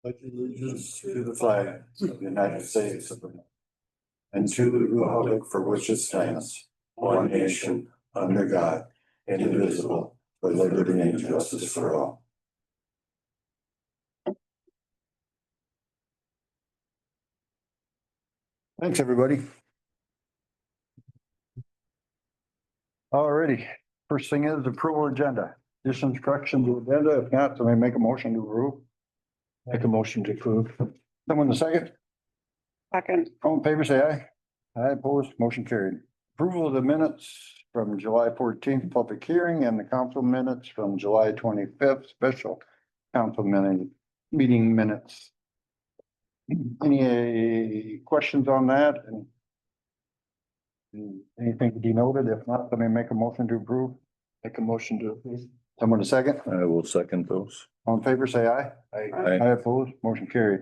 pledge allegiance to the flag of the United States of America and to the republic for which it stands, one nation, under God, indivisible, with liberty and justice for all. Thanks, everybody. Alrighty, first thing is approval agenda. Additions, correction to agenda. If not, somebody make a motion to approve. Make a motion to approve. Someone the second? Second. All in favor, say aye. Aye, opposed, motion carried. Approval of the minutes from July 14th, public hearing, and the council minutes from July 25th, special council meeting minutes. Any questions on that? And anything denoted? If not, let me make a motion to approve. Make a motion to approve. Someone a second? I will second those. All in favor, say aye. Aye. I oppose, motion carried.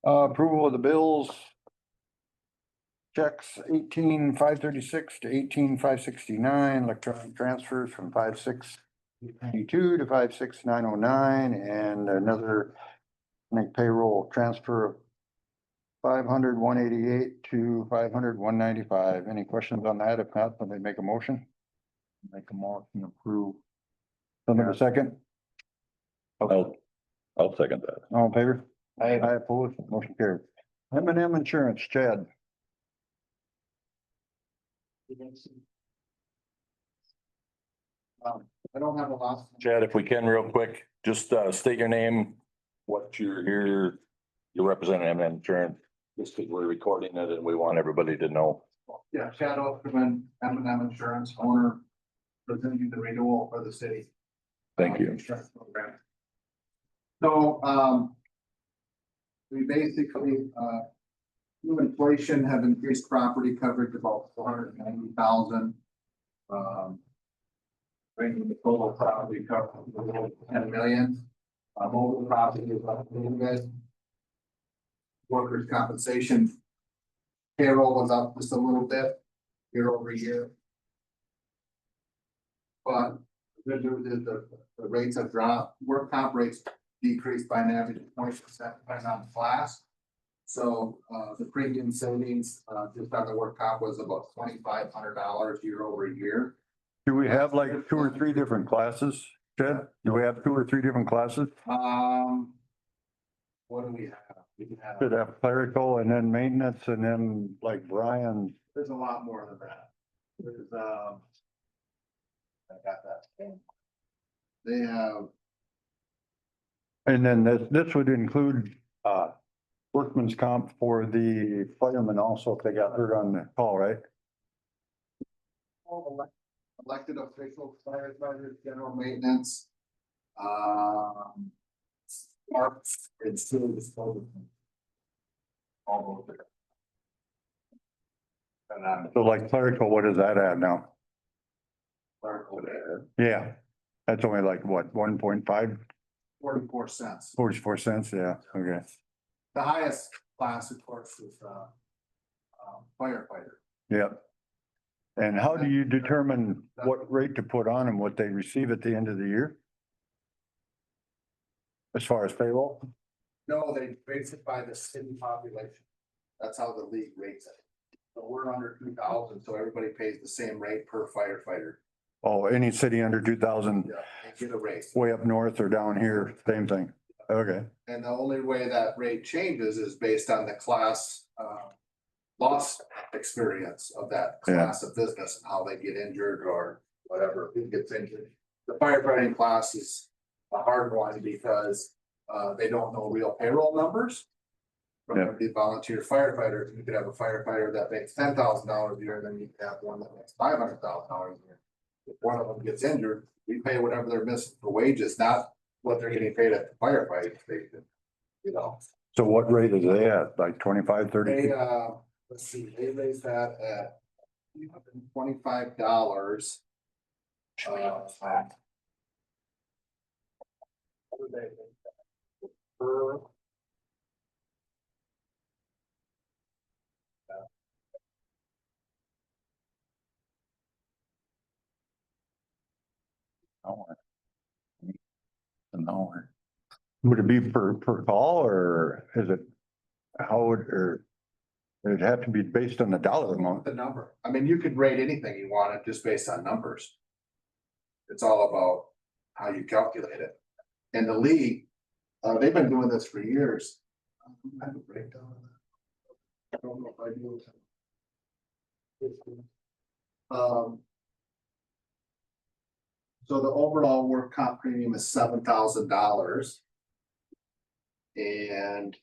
Approval of the bills. Checks 18,536 to 18,569, electronic transfers from 5,692 to 5,6,909, and another payroll transfer of 500,188 to 500,195. Any questions on that? If not, let me make a motion. Make a motion to approve. Someone a second? I'll second that. All in favor? I oppose, motion carried. M&M Insurance, Chad. I don't have a lot. Chad, if we can real quick, just state your name, what you're here, you represent M&M Insurance. Just because we're recording it and we want everybody to know. Yeah, Chad Osterman, M&M Insurance owner, presenting the renewal for the city. Thank you. Insurance program. So, we basically, new inflation have increased property coverage about 490,000. Bringing the total property coverage to 10 million. Mobile property is up a little bit. Workers' compensation payroll was up just a little bit year over year. But the rates have dropped. Work comp rates decreased by an average of 20% depending on the class. So the premium savings just on the work comp was about $2,500 year over year. Do we have like 2 or 3 different classes, Chad? Do we have 2 or 3 different classes? What do we have? We Should have, have clerical and then maintenance and then like Brian. there's a lot more than that. There's I got that. They have, And then this would include workman's comp for the firemen also if they got hurt on the call, right? elected officials, firefighters, general maintenance. Parks and sewer disposal. All over. And So like clerical, what does that add now? clerical there, Yeah, that's only like what, 1.5, 44 cents. 44 cents? Yeah, okay. The highest class, of course, is firefighter. Yep. And how do you determine what rate to put on and what they receive at the end of the year? As far as payroll? No, they base it by the city population. That's how the league rates it. So we're under 2,000, so everybody pays the same rate per firefighter. Oh, any city under 2,000, Yeah, they get a raise. way up north or down here, same thing. Okay, And the only way that rate changes is based on the class, loss experience of that class of business and how they get injured or whatever, who gets injured. The firefighting class is a hard one because, they don't know real payroll numbers. From Yeah. the volunteer firefighter, you could have a firefighter that makes $10,000 a year, and then you could have one that makes $500,000 a year. If one of them gets injured, we pay whatever they're missing for wages, not what they're getting paid at the firefighting station. You know, so what rate is they at? Like 25, 30? they, let's see, they raised that at $25. Per. An hour. Would it be per call or is it, how would, or it'd have to be based on the dollar amount? The number, I mean, you could rate anything you wanted just based on numbers. It's all about how you calculate it. And the league, they've been doing this for years. I have a breakdown of that. I don't know if I do. So the overall work comp premium is $7,000. And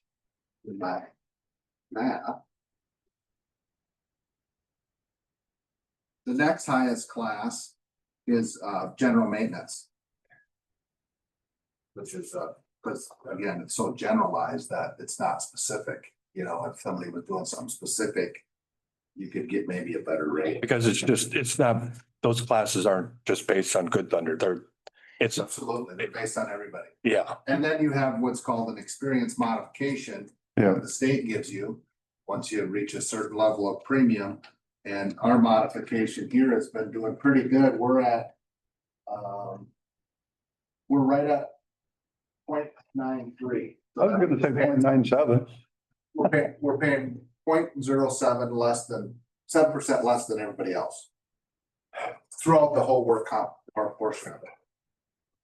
my math. The next highest class is general maintenance. Which is because again, it's so generalized that it's not specific, you know, if somebody was doing something specific. You could get maybe a better rate. Because it's not, those classes aren't just based on Good Thunder. It's, Absolutely, they're based on everybody. yeah, And then you have what's called an experience modification. Yeah. that the state gives you, once you reach a certain level of premium. And our modification here has been doing pretty good. We're at, we're right at 0.93. I was gonna say 0.97. We're paying 0.07 less than, 7% less than everybody else. Throughout the whole work comp, our portion of it.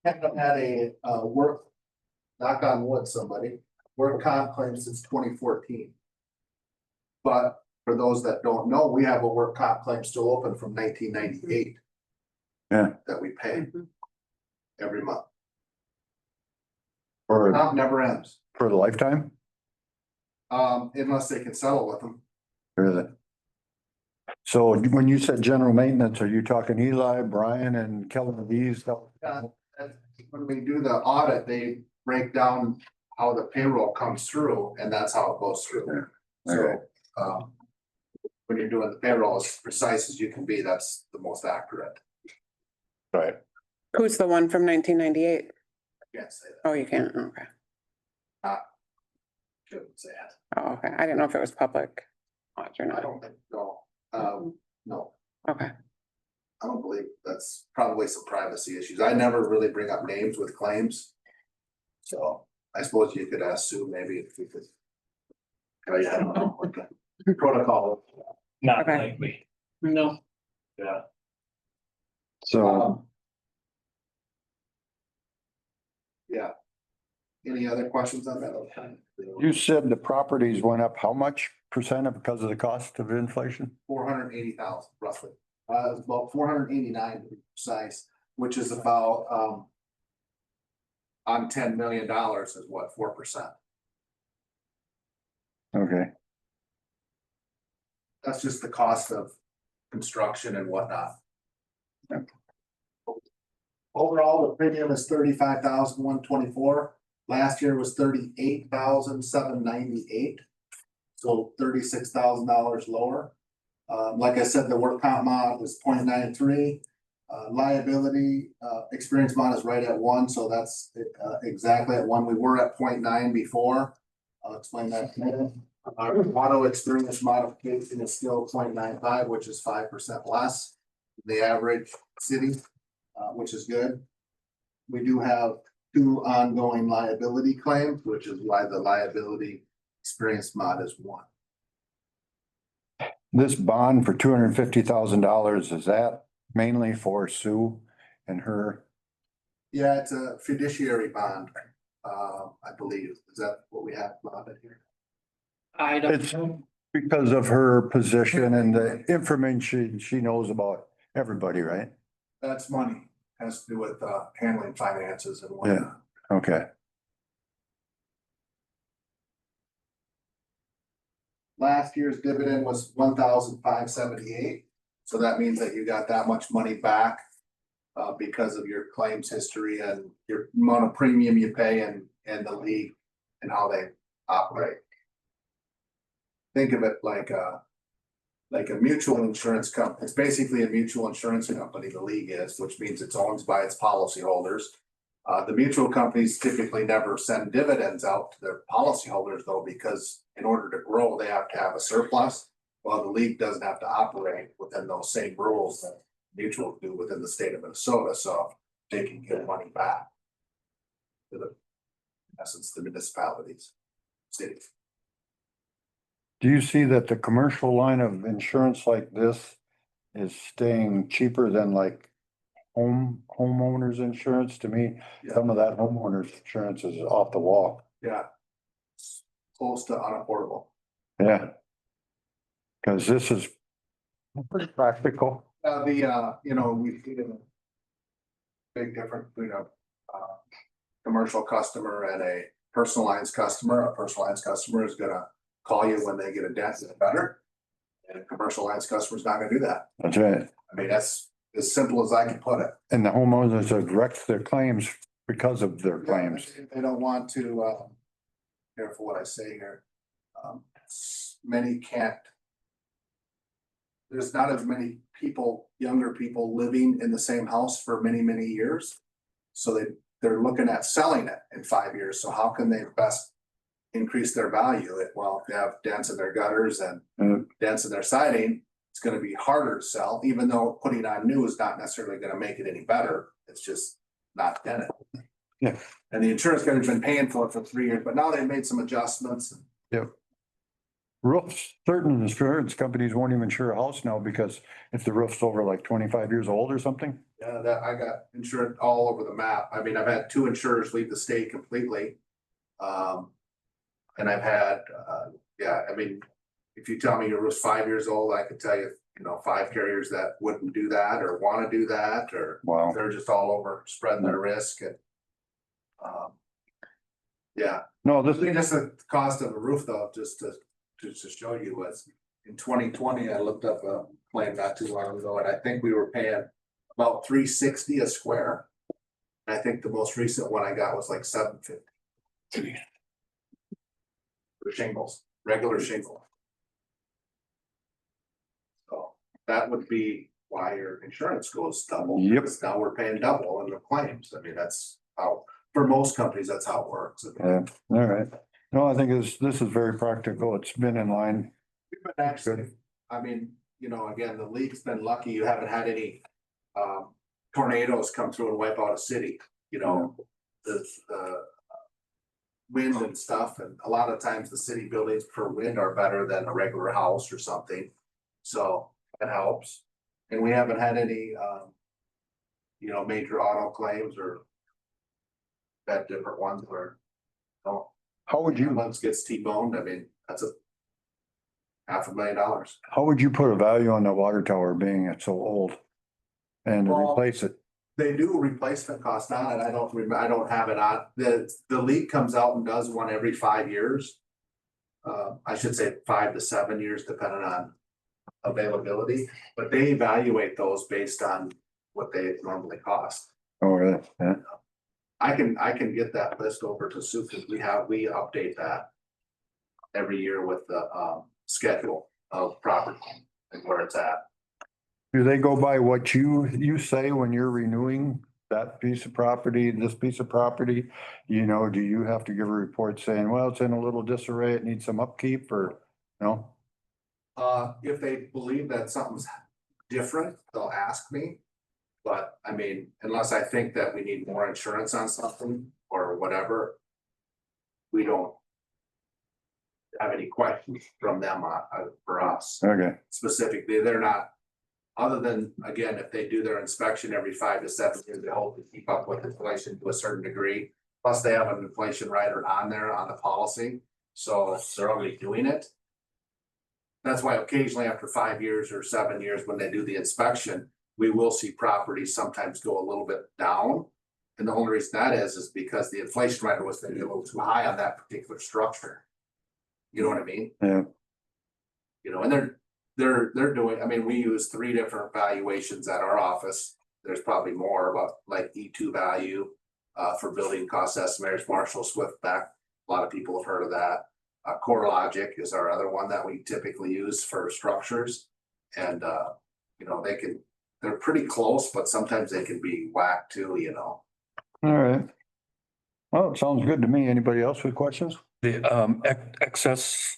Haven't had a work, knock on wood, somebody, work comp claim since 2014. But for those that don't know, we have a work comp claim still open from 1998. Yeah. That we pay every month. For Comp never ends, the lifetime? unless they can settle with them. Or is it? So when you said general maintenance, are you talking Eli, Brian and Kellen Lee's? When we do the audit, they break down how the payroll comes through and that's how it goes through. Okay. So, when you're doing the payroll as precise as you can be, that's the most accurate. Right. Who's the one from 1998? Can't say that, Oh, you can't, okay. shouldn't say that. Oh, okay. I didn't know if it was public. Watch or I not. don't think, no, no, Okay. I don't believe that's probably some privacy issues. I never really bring up names with claims. So I suppose you could ask Sue maybe if we could. Oh, yeah, I don't know, what the protocol. Not Okay. likely. No. Yeah. So Yeah. Any other questions on that? you said the properties went up how much percent because of the cost of inflation? 480,000 roughly, about 489 to be precise, which is about, on $10 million is what, 4%. Okay, That's just the cost of construction and whatnot. Overall, the premium is 35,124. Last year was 38,798. So $36,000 lower. Like I said, the work comp mod was 0.93. Liability, experience mod is right at 1, so that's exactly at 1. We were at 0.9 before. I'll explain that in a minute. Our auto experience modification is still 0.95, which is 5% less than the average city, which is good. We do have 2 ongoing liability claims, which is why the liability experience mod is 1. this bond for $250,000, is that mainly for Sue and her? Yeah, it's a fiduciary bond, I believe. Is that what we have bonded here? I don't, It's because of her position and the information she knows about everybody, right? That's money, has to do with handling finances and whatnot. Okay, Last year's dividend was 1,578, so that means that you got that much money back. Because of your claims history and your amount of premium you pay and the league and how they operate. Think of it like a mutual insurance company. It's basically a mutual insurance company, the league is, which means it's owned by its policyholders. The mutual companies typically never send dividends out to their policyholders though, because in order to grow, they have to have a surplus. Well, the league doesn't have to operate within those same rules that mutual do within the state of Minnesota, so they can get money back to the essence, the municipalities, cities. Do you see that the commercial line of insurance like this is staying cheaper than like homeowners insurance? To me, some of that homeowners insurance is off the wall. Yeah. Close to unaffordable. Yeah. Cause this is pretty practical. You know, we see a big difference between a commercial customer and a personal lines customer. A personal lines customer is gonna call you when they get a dent in the gutter. And a commercial lines customer is not gonna do that. That's right. I mean, that's as simple as I can put it. And the homeowners have wrecked their claims because of their claims. They don't want to, careful what I say here. Many can't. There's not as many people, younger people living in the same house for many, many years. So they're looking at selling it in 5 years. So how can they best increase their value? Well, if they have dents in their gutters and dents in their siding, it's gonna be harder to sell, even though putting on new is not necessarily gonna make it any better. It's just not dented. Yeah. And the insurance company's been paying for it for 3 years, but now they've made some adjustments. Roofs, certain insurance companies won't even insure a house now because if the roof's over like 25 years old or something. Yeah, that I got insured all over the map. I mean, I've had 2 insurers leave the state completely. And I've had, I mean, if you tell me your roof's 5 years old, I could tell you, 5 carriers that wouldn't do that or wanna do that, or Wow. they're just all over spreading their risk and. Yeah, No, I this think that's the cost of a roof though, just to show you was in 2020, I looked up a claim not too long ago, and I think we were paying about $360 a square. I think the most recent one I got was like $750. For shingles, regular shingle. So that would be why your insurance goes double. Yep. because Now we're paying double in the claims. I mean, that's how, for most companies, that's how it works. Yeah, all right. No, I think this is very practical. It's been in line. We've been actually, I mean, again, the league's been lucky. You haven't had any tornadoes come through and wipe out a city, the wind and stuff. And a lot of times the city buildings for wind are better than a regular house or something. So that helps. And we haven't had any, major auto claims or had different ones where, How would you, ambulance gets T-boned. I mean, that's $500,000. how would you put a value on the water tower being it's so old? And to Well, replace it? They do replacement cost on it. I don't have it on. The league comes out and does one every 5 years. I should say 5 to 7 years, depending on availability, but they evaluate those based on what they normally cost. Oh, really? Yeah. I can get that list over to Sue because we update that every year with the schedule of property and where it's at. Do they go by what you say when you're renewing that piece of property, this piece of property? Do you have to give a report saying, well, it's in a little disarray, it needs some upkeep, or no? If they believe that something's different, they'll ask me. But I mean, unless I think that we need more insurance on something or whatever, we don't have any questions from them for us. Okay, Specifically, they're not, other than, again, if they do their inspection every 5 to 7 years, they hope to keep up with inflation to a certain degree. Plus, they have an inflation rider on there on the policy, so they're already doing it. That's why occasionally after 5 years or 7 years, when they do the inspection, we will see properties sometimes go a little bit down. And the only reason that is because the inflation rider was maybe a little too high on that particular structure. You know what I mean? yeah, And they're doing, I mean, we use 3 different valuations at our office. There's probably more, about like E2 value for building cost estimators, Marshall Swiftback. A lot of people have heard of that. CoreLogic is our other one that we typically use for structures. And they're pretty close, but sometimes they can be whacked too, all right. Well, it sounds good to me. Anybody else with questions? The excess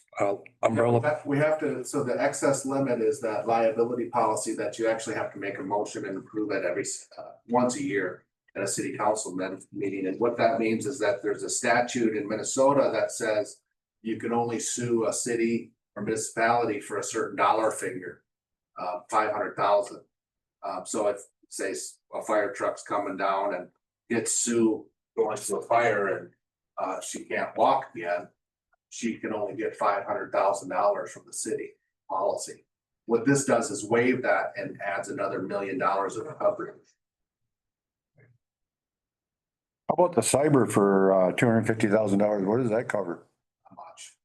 umbrella, We have to, so the excess limit is that liability policy that you actually have to make a motion and approve it every once a year. at a city council meeting. And what that means is that there's a statute in Minnesota that says you can only sue a city or municipality for a certain dollar figure, 500,000. So if, say, a fire truck's coming down and gets Sue going to a fire and she can't walk again, she can only get $500,000 from the city policy. What this does is waive that and adds another $1 million of coverage. How about the cyber for $250,000? What does that cover? How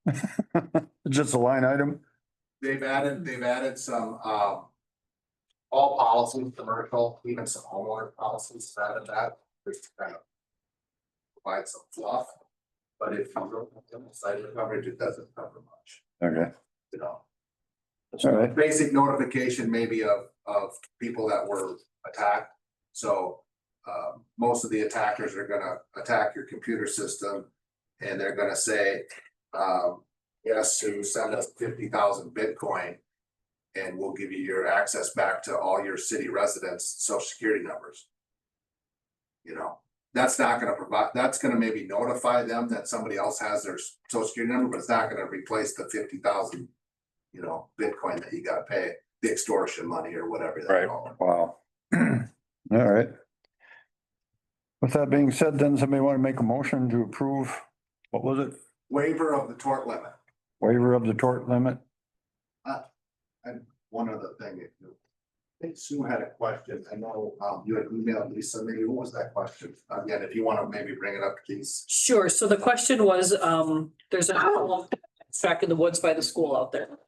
much? Just a line item? They've added some, all policies, commercial, even some homeowner policies added that, just to kind of provide some fluff. But if you look at the side of the coverage, it doesn't cover much, Okay, you know. all right. Basic notification maybe of people that were attacked. So most of the attackers are gonna attack your computer system and they're gonna say, yes, Sue, send us 50,000 Bitcoin and we'll give you your access back to all your city residents' social security numbers. You know, that's not gonna provide, that's gonna maybe notify them that somebody else has their social security number, but it's not gonna replace the 50,000, you know, Bitcoin that you gotta pay, the extortion money or whatever they Right. call it. Wow. All right. With that being said, then somebody want to make a motion to approve, what was it? Waiver of the tort limit. Waiver of the tort limit? And one other thing, I think Sue had a question. I know you had emailed Lisa, maybe what was that question? Again, if you want to maybe bring it up, please. Sure. So the question was, there's a track in the woods by the school out there.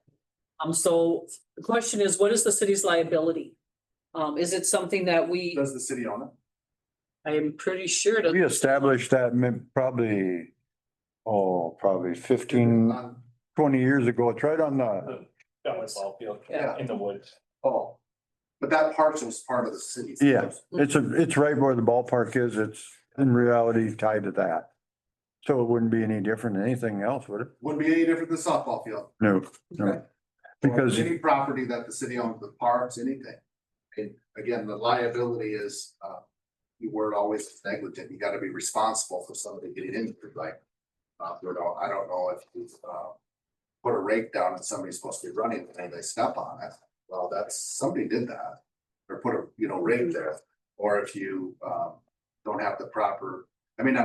So the question is, what is the city's liability? Is it something that we, Does the city own it? I am pretty sure it We is. established that probably, probably 15, 20 years ago. It's right on the, That was ball field. Yeah. In the woods. Oh, but that parcel is part of the city. yeah, it's right where the ballpark is. It's in reality tied to that. So it wouldn't be any different than anything else, would it? Wouldn't be any different than softball field. No, no. Because, Any property that the city owns, the parks, anything. And again, the liability is, you were always negligent. You gotta be responsible for somebody getting injured, like. I don't know if you, put a rake down and somebody's supposed to be running and they step on it. Well, somebody did that. Or put a, rake there, or if you, don't have the proper, I mean,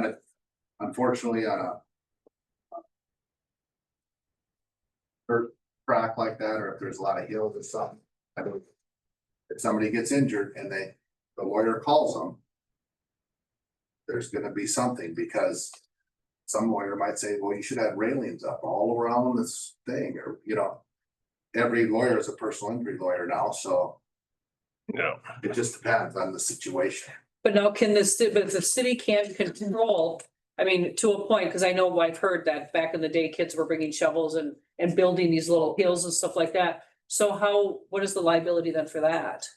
unfortunately, on a dirt track like that, or if there's a lot of hills or something, if somebody gets injured and the lawyer calls them, there's gonna be something, because some lawyer might say, well, you should have railings up all around this thing, or, every lawyer is a personal injury lawyer now, so Yeah. it just depends on the situation. But now but if the city can't control, I mean, to a point, because I know I've heard that back in the day, kids were bringing shovels and building these little hills and stuff like that. So what is the liability then for that?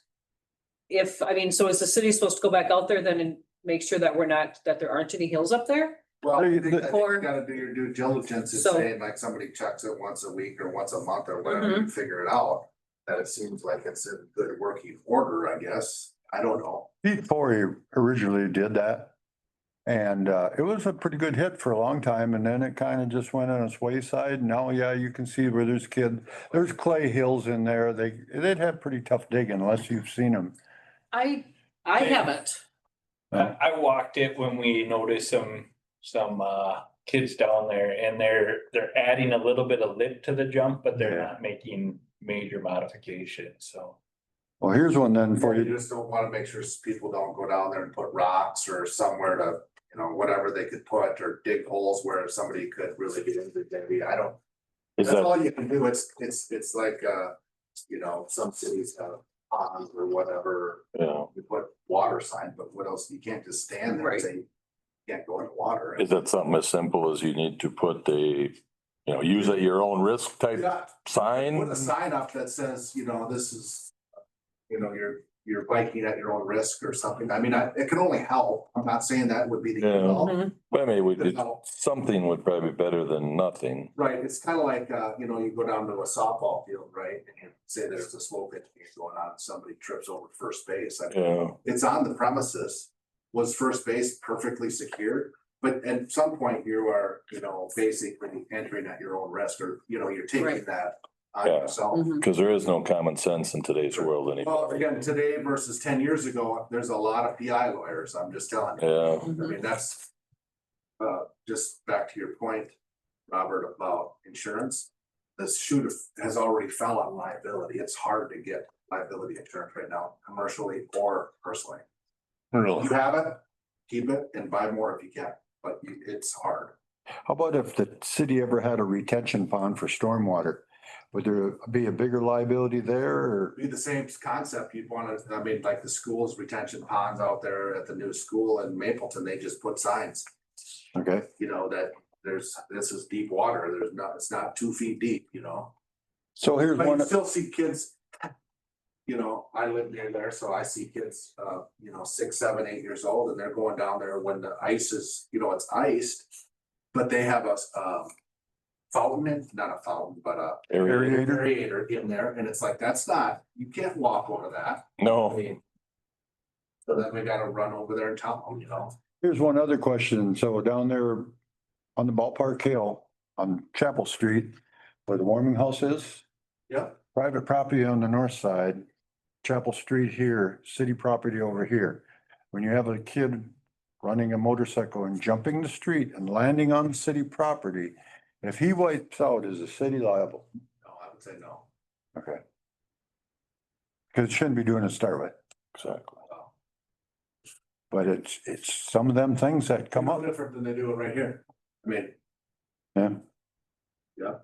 So is the city supposed to go back out there then and make sure that that there aren't any hills up there? Well, I think you Or- gotta do your due diligence and So- saying like somebody checks it once a week or once a month or whatever, you figure it out. That it seems like it's in good working order, I guess. I don't know. Pete Forey originally did that. And it was a pretty good hit for a long time, and then it kind of just went on its wayside. Now, yeah, you can see where there's clay hills in there. They'd have pretty tough digging unless you've seen them. I haven't. I walked it when we noticed some kids down there, and they're adding a little bit of lip to the jump, but they're Yeah. not making major modifications, so. Well, here's one then for You you. just don't wanna make sure people don't go down there and put rocks or somewhere to, whatever they could put, or dig holes where somebody could really get into maybe, I don't. Is That's that, all you can do. It's like, some cities have ponds or whatever. yeah, You put water sign, but what else? You can't just stand there and say, you can't go in the water. is that something as simple as you need to put use at your own risk type Yeah, sign? put a sign up that says, this is, you're biking at your own risk or something. I mean, it can only help. I'm not saying that would be the. end all. Mhm. Well, maybe we Could did, help. something would probably be better than nothing. Right, it's kind of like, you go down to a softball field, right, and you say there's a slow pitch game going on, and somebody trips over first base. I mean, Yeah, it's on the premises. was first base perfectly secured. But at some point you are, basically entering at your own risk, or, you're taking Right. that on Yeah. yourself. Mhm. Cause there is no common sense in today's world Well, anymore. again, today versus 10 years ago, there's a lot of PI lawyers, I'm just telling you. Yeah, Mhm. I mean, that's, just back to your point, Robert, about insurance. This shoot has already fell on liability. It's hard to get liability insurance right now, commercially or personally. Really? You have it, keep it and buy more if you can, but it's hard. How about if the city ever had a retention pond for stormwater? Would there be a bigger liability there or? Be the same concept. You'd want to, I mean, like the school's retention ponds out there at the new school in Mapleton, they just put signs, Okay, that this is deep water. It's not 2 feet deep, so here's But one, you still see kids. I live near there, so I see kids, 6, 7, 8 years old, and they're going down there when the ice is, it's iced. But they have a fountain, not a fountain, but a aerator. aerator in there, and it's like, you can't walk over that. I No, mean. So then we gotta run over there and tell them, here's one other question. So down there on the Ballpark Hill on Chapel Street, where the warming house is, Yep. private property on the north side, Chapel Street here, city property over here. When you have a kid running a motorcycle and jumping the street and landing on city property, if he wipes out, is the city liable? No, I would say no. Okay. Because it shouldn't be doing it to start with, exactly. but it's some of them things that come No up. different than they do it right here. I mean, Yeah. Yeah.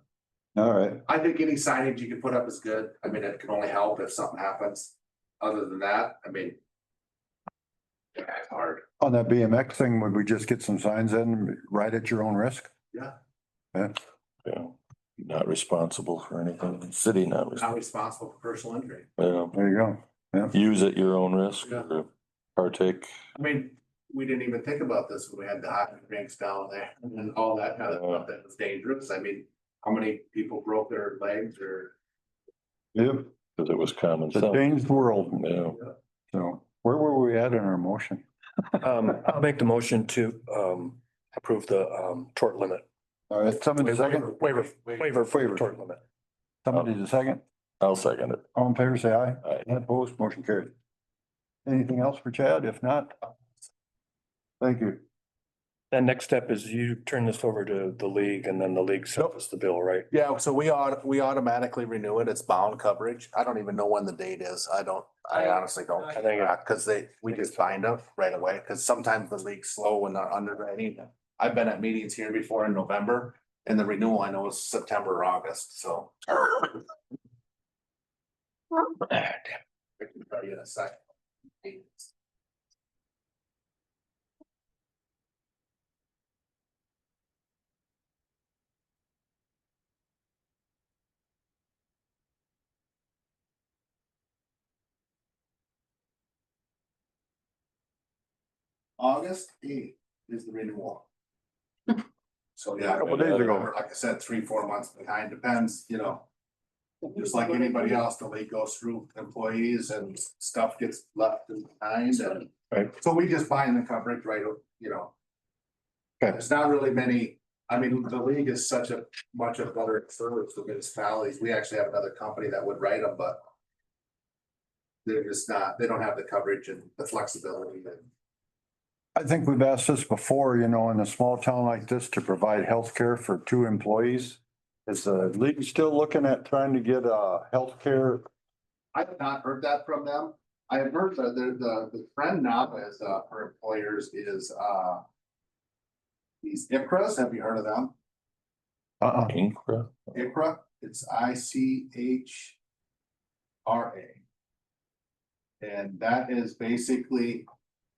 All right. I think any signage you can put up is good. I mean, it can only help if something happens. Other than that, I mean. It's hard. On that BMX thing, would we just get some signs in, right at your own risk? Yeah, Yeah. Not responsible for anything. City not not responsible. responsible for personal injury. Yeah. There you go. Use at your own risk Yeah. or partake. I mean, we didn't even think about this when we had the hockey rinks down there and all that kind of stuff that was dangerous. I mean, how many people broke their legs or? Yep, Cause it was common it's a sense. changed world. Yeah. So where were we at in our motion? I'll make the motion to approve the tort limit. All right, somebody second, Waiver for tort limit. somebody the second, I'll second it. all in favor, say aye. Aye. Opposed, motion carried. Anything else for Chad? If not? Thank you. And next step is you turn this over to the league and then the league sends us the bill, right? Yeah, so we automatically renew it. It's bound coverage. I don't even know when the date is. I honestly don't. I think it- Cause we just bind them right away, cause sometimes the league's slow when they're underwriting. I've been at meetings here before in November and the renewal I know is September or August, so. I can tell you in a second. August 8th is the renewal. So yeah. A couple days ago. Like I said, 3, 4 months behind, depends, just like anybody else, the league goes through employees and stuff gets left behind and. Right. So we just buy in the coverage, right, Okay. There's not really many, I mean, the league is such a much of better service to municipalities. We actually have another company that would write them, but. They're just not, they don't have the coverage and the flexibility that. I think we've asked this before, in a small town like this to provide health care for 2 employees. Is the league still looking at trying to get health care? I have not heard that from them. I have heard that the friend now is, her employers is, these ICRAs. Have you heard of them? Incra? ICRA, it's ICHRA. And that is basically,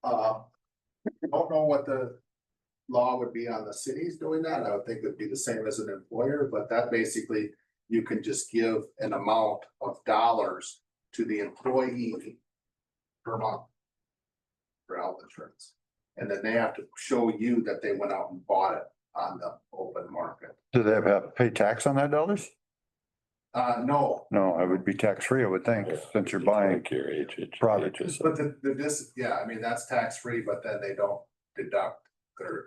I don't know what the law would be on the cities doing that. I would think it'd be the same as an employer, but that basically, you can just give an amount of dollars to the employee per month for health insurance. And then they have to show you that they went out and bought it on the open market. Do they have to pay tax on that dollars? No, No, it would be tax-free, I would think, since you're buying. Your age. product. but yeah, I mean, that's tax-free, but then they don't deduct their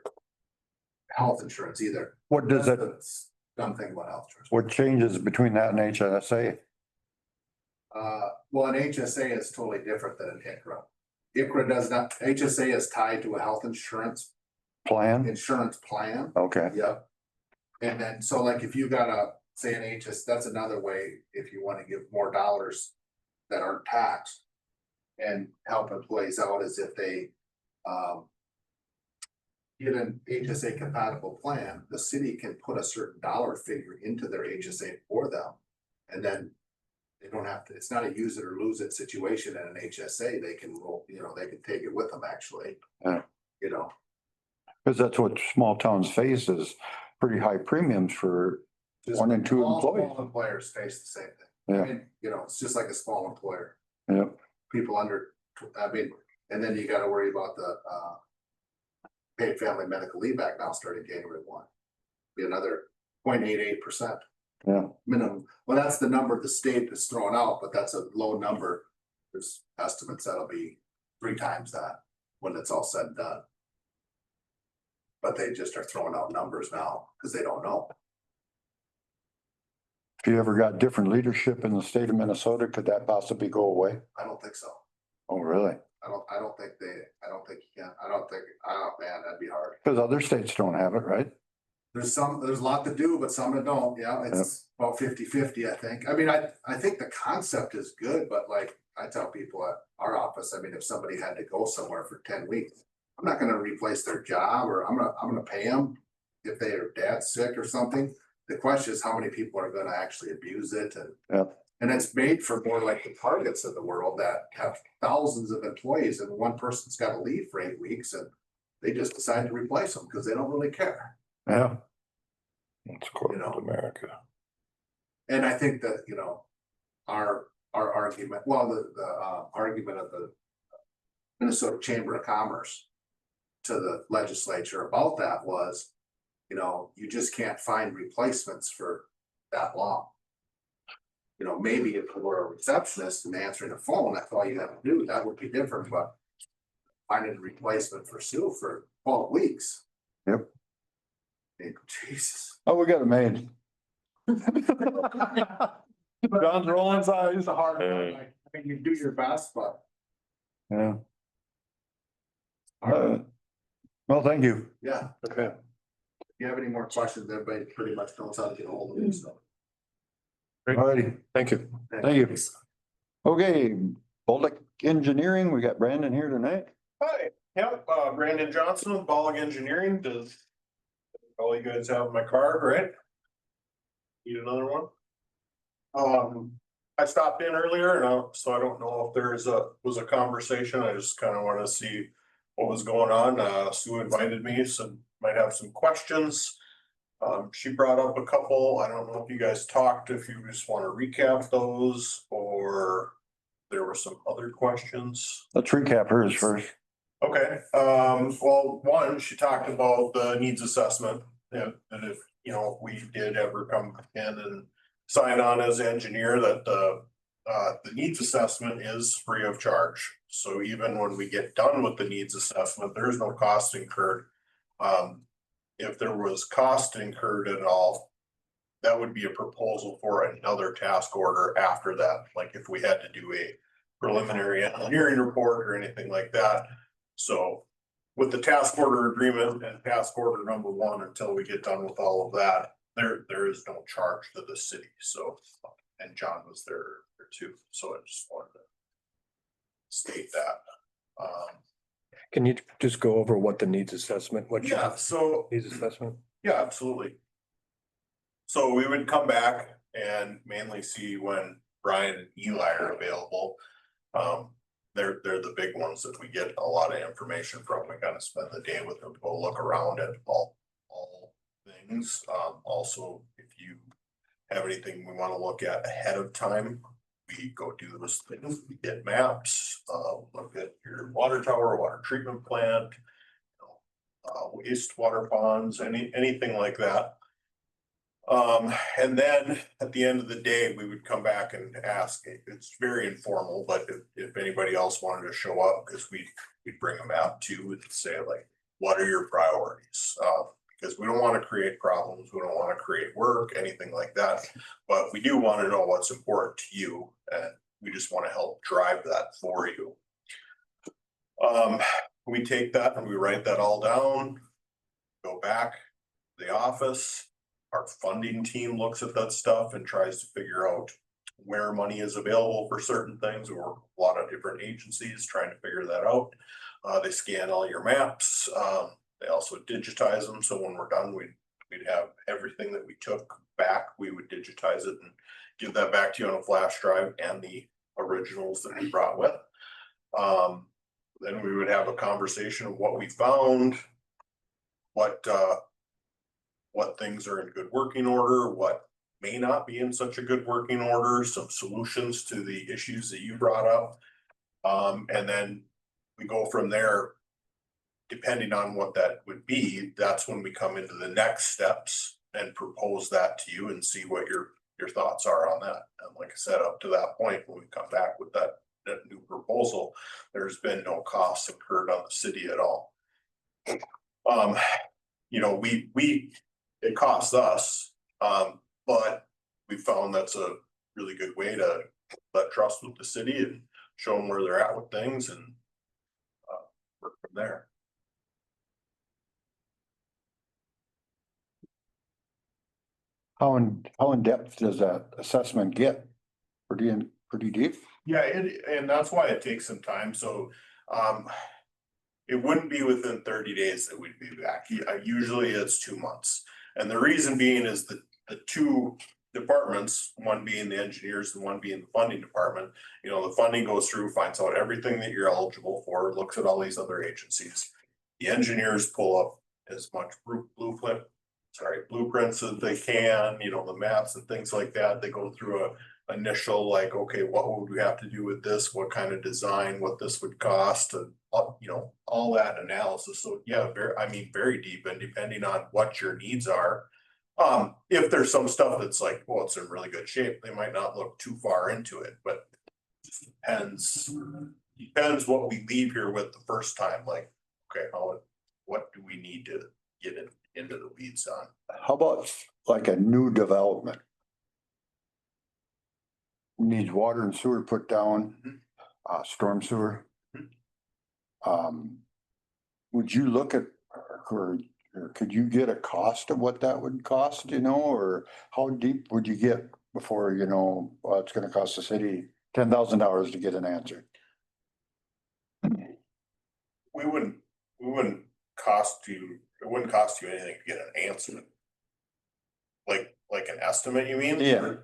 health insurance either. What does That's that, the dumb thing about health insurance. what changes between that and HSA? Well, an HSA is totally different than an ICRA. ICRA does not, HSA is tied to a health insurance Plan? plan. Okay, Yep. And then, so like if you got a, say an that's another way, if you want to give more dollars that aren't taxed. And help employees out is if they, get an HSA compatible plan, the city can put a certain dollar figure into their HSA for them. And then they don't have to, it's not a use it or lose it situation in an HSA, they can roll, they can take it with them actually. Yeah. You know, because that's what small towns face is pretty high premiums for just one and two all employees. small employers face the same thing. Yeah. I mean, it's just like a small employer, Yeah, people under, and then you gotta worry about the, paid family medical leave act now starting January 1. Be another 0.88%. yeah. Minimum. Well, that's the number the state is throwing out, but that's a low number. There's estimates that'll be 3 times that when it's all said and done. But they just are throwing out numbers now because they don't know. If you ever got different leadership in the state of Minnesota, could that possibly go away? I don't think so. Oh, really? I don't think you can. Man, that'd be hard. Because other states don't have it, right? There's a lot to do, but some that don't. Yeah, it's about 50-50, I think. I mean, I think the concept is good, but like I tell people at our office, I mean, if somebody had to go somewhere for 10 weeks, I'm not gonna replace their job or I'm gonna pay them if their dad's sick or something. The question is how many people are gonna actually abuse it and it's made for more like the Targets of the world that have thousands of employees and one person's gotta leave for 8 weeks and they just decide to replace them because they don't really care. Yeah. It's corporate America. And I think that, our argument, well, the argument of the Minnesota Chamber of Commerce to the legislature about that was, you just can't find replacements for that long. Maybe if you were a receptionist and answering a phone, that's all you have to do, that would be different, but finding a replacement for Sue for 12 weeks. Yep. Jesus. Oh, we got it made. John's rolling his eyes. It's a hard one. I mean, you do your best, but. Yeah. Well, thank you. Yeah, Okay. if you have any more questions, everybody pretty much knows how to get a hold of me, so. Great. Alrighty, Thank you. thank you. Okay, Bolduc Engineering, we got Brandon here tonight. Hi, yep, Brandon Johnson with Bollig Engineering, does all you guys have my card, right? Need another one? I stopped in earlier and so I don't know if was a conversation, I just kind of wanted to see what was going on. Sue invited me, so might have some questions. She brought up a couple, I don't know if you guys talked, if you just want to recap those or there were some other questions. Let's recap hers first. Okay, well, one, she talked about the needs assessment, and if, if we did ever come in and sign on as engineer, that the needs assessment is free of charge. So even when we get done with the needs assessment, there is no cost incurred. If there was cost incurred at all, that would be a proposal for another task order after that, like if we had to do a preliminary engineering report or anything like that. So with the task order agreement and task order number 1, until we get done with all of that, there is no charge to the city. So, and John was there too. So I just wanted to state that. Can you just go over what the needs assessment, So needs assessment? yeah, absolutely. So we would come back and mainly see when Brian and Eli are available. They're the big ones that we get a lot of information from. We kind of spend the day with them, go look around at all things. Also, if you have anything we want to look at ahead of time, we go do those things. We get maps, look at your water tower, water treatment plant, wastewater ponds, anything like that. And then at the end of the day, we would come back and ask, it's very informal, but if anybody else wanted to show up, because we'd bring a map too and say like, what are your priorities? Because we don't want to create problems, we don't want to create work, anything like that. But we do want to know what's important to you, and we just want to help drive that for you. We take that and we write that all down, go back to the office. Our funding team looks at that stuff and tries to figure out where money is available for certain things, or a lot of different agencies trying to figure that out. They scan all your maps. They also digitize them. So when we're done, we'd have everything that we took back. We would digitize it and give that back to you on a flash drive and the originals that we brought with. Then we would have a conversation of what we found, what things are in good working order, what may not be in such a good working order, some solutions to the issues that you brought up. And then we go from there, depending on what that would be. That's when we come into the next steps and propose that to you and see what your thoughts are on that. And like I said, up to that point, when we come back with that new proposal, there's been no costs incurred on the city at all. You know, it costs us, but we found that's a really good way to let trust with the city and show them where they're at with things and work from there. How in depth does that assessment get? Pretty deep? Yeah, and that's why it takes some time. So, it wouldn't be within 30 days that we'd be back. Usually it's 2 months. And the reason being is the two departments, one being the engineers and one being the funding department, you know, the funding goes through, finds out everything that you're eligible for, looks at all these other agencies. The engineers pull up as much blueprints as they can, you know, the maps and things like that. They go through a initial like, okay, what would we have to do with this? What kind of design, what this would cost, and you know, all that analysis. So yeah, very deep, and depending on what your needs are. If there's some stuff that's like, well, it's in really good shape, they might not look too far into it, but it just depends what we leave here with the first time. Like, okay, what do we need to get into the weeds on? How about like a new development? Needs water and sewer put down, storm sewer. Would you look at, or could you get a cost of what that would cost, you know, or how deep would you get before, you know, well, it's gonna cost the city $10,000 to get an answer? We wouldn't cost you, it wouldn't cost you anything to get an answer. Like an estimate, you mean? Yeah.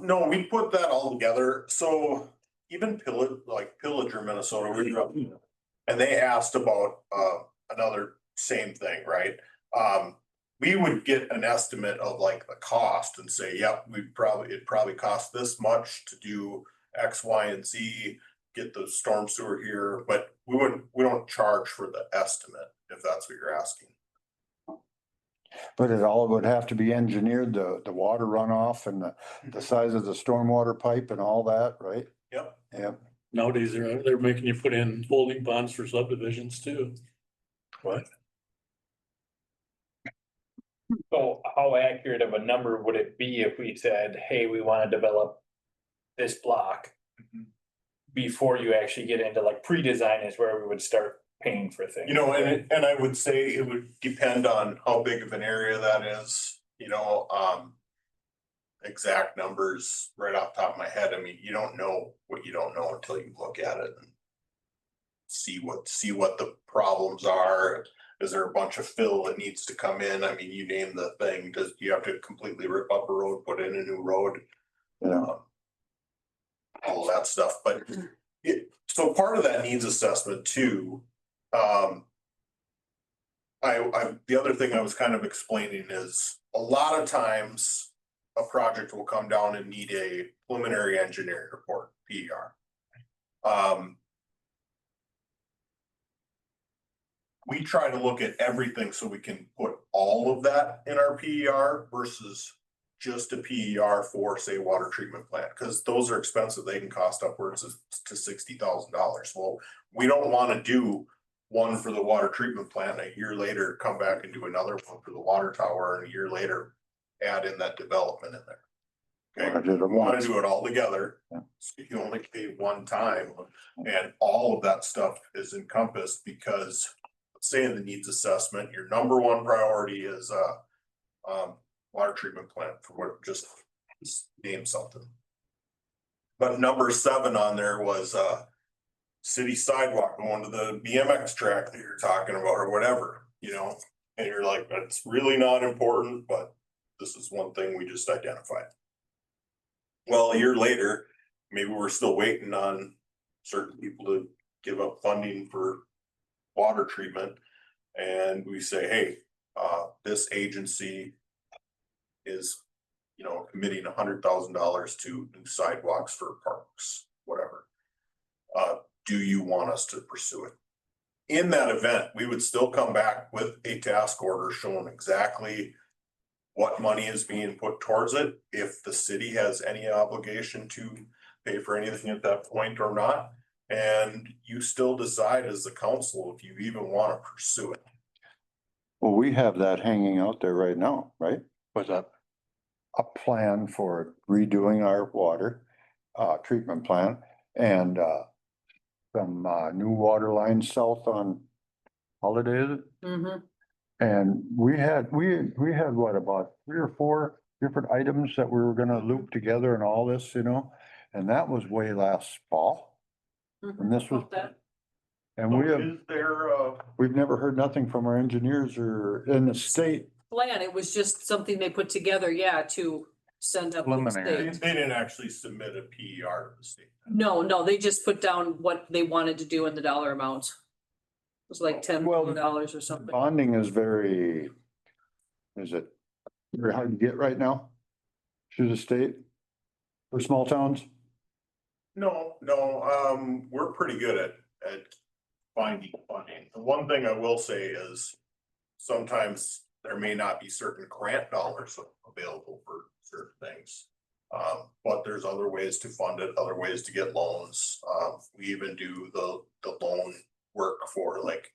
No, we put that all together. So even Pillager, Minnesota, we grew up, and they asked about another same thing, right? We would get an estimate of like the cost and say, yep, it'd probably cost this much to do X, Y, and Z, get the storm sewer here, but we don't charge for the estimate, if that's what you're asking. But it all would have to be engineered, the water runoff and the size of the stormwater pipe and all that, right? Yep. Yep. Nowadays, they're making you put in holding ponds for subdivisions too. What? So how accurate of a number would it be if we said, hey, we want to develop this block? Before you actually get into like pre-design is where we would start paying for things. You know, and I would say it would depend on how big of an area that is, you know, exact numbers right off the top of my head. I mean, you don't know what you don't know until you look at it and see what the problems are. Is there a bunch of fill that needs to come in? I mean, you name the thing. Do you have to completely rip up a road, put in a new road? All that stuff. But so part of that needs assessment too. The other thing I was kind of explaining is a lot of times a project will come down and need a preliminary engineering report, PER. We try to look at everything so we can put all of that in our PER versus just a PER for, say, water treatment plant, because those are expensive. They can cost upwards of to $60,000. Well, we don't want to do one for the water treatment plant, a year later, come back and do another one for the water tower, and a year later, add in that development in there. I Okay, did it we want once. to do it all together. Yeah. So you only pay one time, and all of that stuff is encompassed because, say in the needs assessment, your number one priority is water treatment plant for what, just name something. But number 7 on there was city sidewalk going to the BMX track that you're talking about or whatever, you know, and you're like, that's really not important, but this is one thing we just identified. Well, a year later, maybe we're still waiting on certain people to give up funding for water treatment. And we say, hey, this agency is, you know, committing $100,000 to new sidewalks for parks, whatever. Do you want us to pursue it? In that event, we would still come back with a task order showing exactly what money is being put towards it, if the city has any obligation to pay for anything at that point or not. And you still decide as the council if you even want to pursue it. Well, we have that hanging out there right now, right? With a plan for redoing our water treatment plant and some new water lines south on Holiday, is it? Mhm. And we had what, about 3 or 4 different items that we were gonna loop together and all this, you know? And that was way last fall. And this was, About that. and we have, Is there we've never heard nothing from our engineers or in the state. Plan, it was just something they put together, yeah, to send up. to the Preliminary. state. they didn't actually submit a PER to the state? No, they just put down what they wanted to do in the dollar amount. It was like $10 Well, million or something. Bonding is very, is it very hard to get right now? Through the state? For small towns? No, we're pretty good at finding funding. The one thing I will say is sometimes there may not be certain grant dollars available for certain things. But there's other ways to fund it, other ways to get loans. We even do the loan work for like,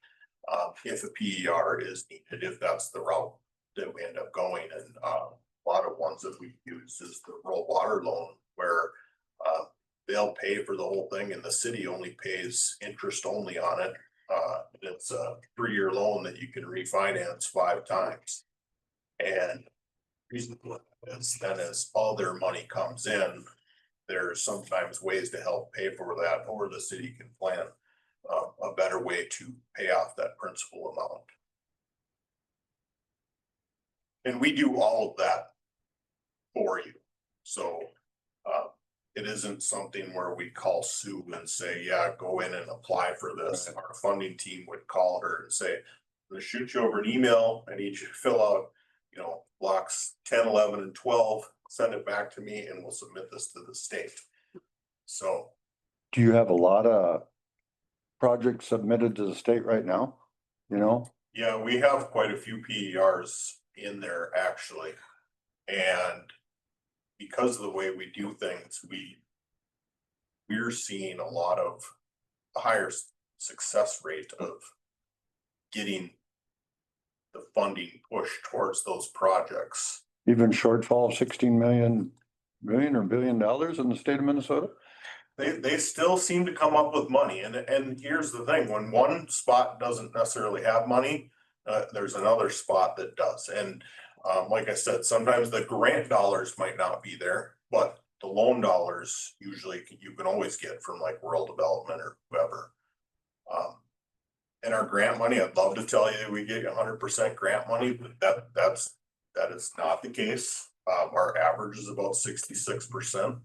if a PER is needed, if that's the route that we end up going. And a lot of ones that we use is the rural water loan where they'll pay for the whole thing and the city only pays interest only on it. It's a 3-year loan that you can refinance 5 times. And reasonable is then as all their money comes in, there's sometimes ways to help pay for that, or the city can plan a better way to pay off that principal amount. And we do all of that for you. So it isn't something where we call Sue and say, yeah, go in and apply for this. Right. Our funding team would call her and say, I'm gonna shoot you over an email. I need you to fill out, you know, blocks 10, 11, and 12, send it back to me and we'll submit this to the state. So, Do you have a lot of projects submitted to the state right now? You know? yeah, we have quite a few PERs in there actually. And because of the way we do things, we're seeing a lot of higher success rate of getting the funding pushed towards those projects. Even shortfall of 16 million or $1 billion in the state of Minnesota? They still seem to come up with money, and here's the thing, when one spot doesn't necessarily have money, there's another spot that does, and like I said, sometimes the grant dollars might not be there, but the loan dollars usually you can always get from like rural development or whoever. And our grant money, I'd love to tell you we get 100% grant money, but that is not the case. Our average is about 66%.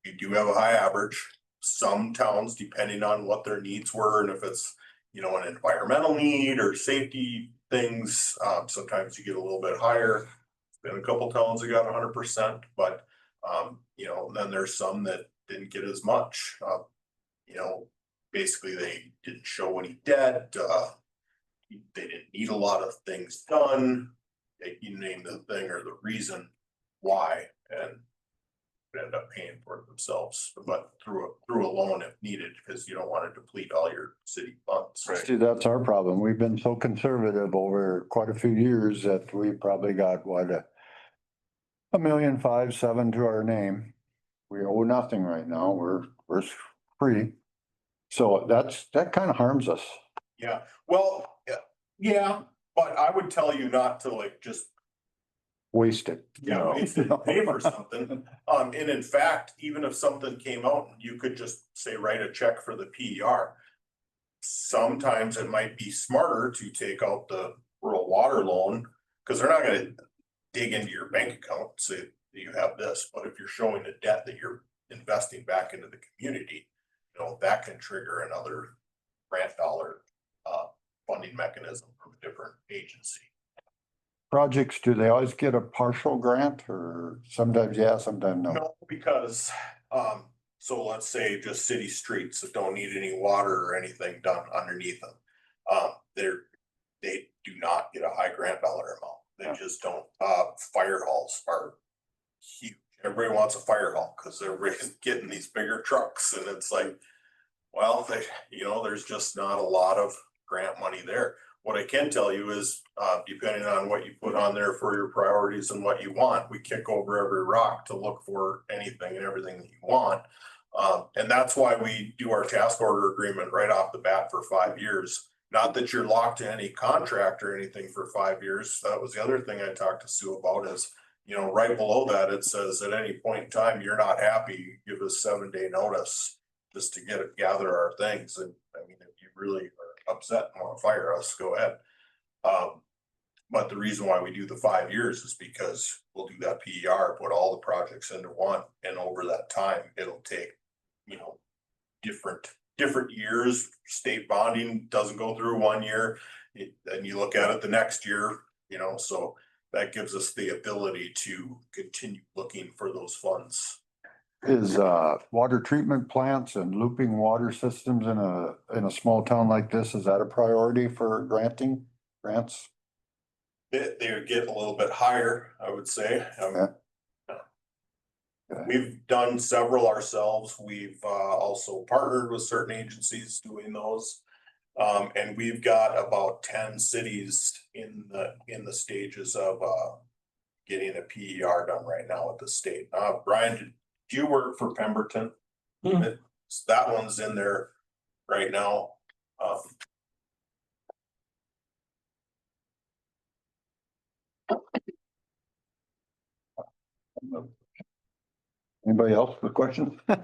We do have a high average. Some towns, depending on what their needs were, and if it's, you know, an environmental need or safety things, sometimes you get a little bit higher. Been a couple towns that got 100%, but you know, then there's some that didn't get as much. You know, basically they didn't show any debt. they didn't need a lot of things done. You name the thing or the reason why, and end up paying for it themselves, but through a loan if needed, because you don't want to deplete all your city funds. See, that's our problem. We've been so conservative over quite a few years that we probably got what, 1,500,000 to our name. We owe nothing right now. We're free. So that kind of harms us. Yeah, well, yeah, but I would tell you not to like just, Waste it. waste it and pay for something. And in fact, even if something came out, and you could just say, write a check for the PER. Sometimes it might be smarter to take out the rural water loan, because they're not gonna dig into your bank account and say that you have this, but if you're showing the debt that you're investing back into the community, that can trigger another grant dollar funding mechanism from a different agency. Projects, do they always get a partial grant or sometimes yeah, sometimes no? No, because, so let's say just city streets that don't need any water or anything done underneath them. They do not get a high grant dollar amount. They just don't. Fire halls are huge. Everybody wants a fire hall because everybody's getting these bigger trucks, and it's like, well, there's just not a lot of grant money there. What I can tell you is, depending on what you put on there for your priorities and what you want, we kick over every rock to look for anything and everything that you want. And that's why we do our task order agreement right off the bat for 5 years. Not that you're locked to any contract or anything for 5 years. That was the other thing I talked to Sue about is, right below that, it says at any point in time, you're not happy, give us 7-day notice just to gather our things. And I mean, if you really are upset and want to fire us, go ahead. But the reason why we do the 5 years is because we'll do that PER, put all the projects into one, and over that time, it'll take, different years. State bonding doesn't go through 1 year, then you look at it the next year, so that gives us the ability to continue looking for those funds. Is water treatment plants and looping water systems in a small town like this, is that a priority for grants? They get a little bit higher, I would say. We've done several ourselves. We've also partnered with certain agencies doing those. And we've got about 10 cities in the stages of getting a PER done right now at the state. Brian, do you work for Pemberton? That one's in there right now. Anybody else with questions? I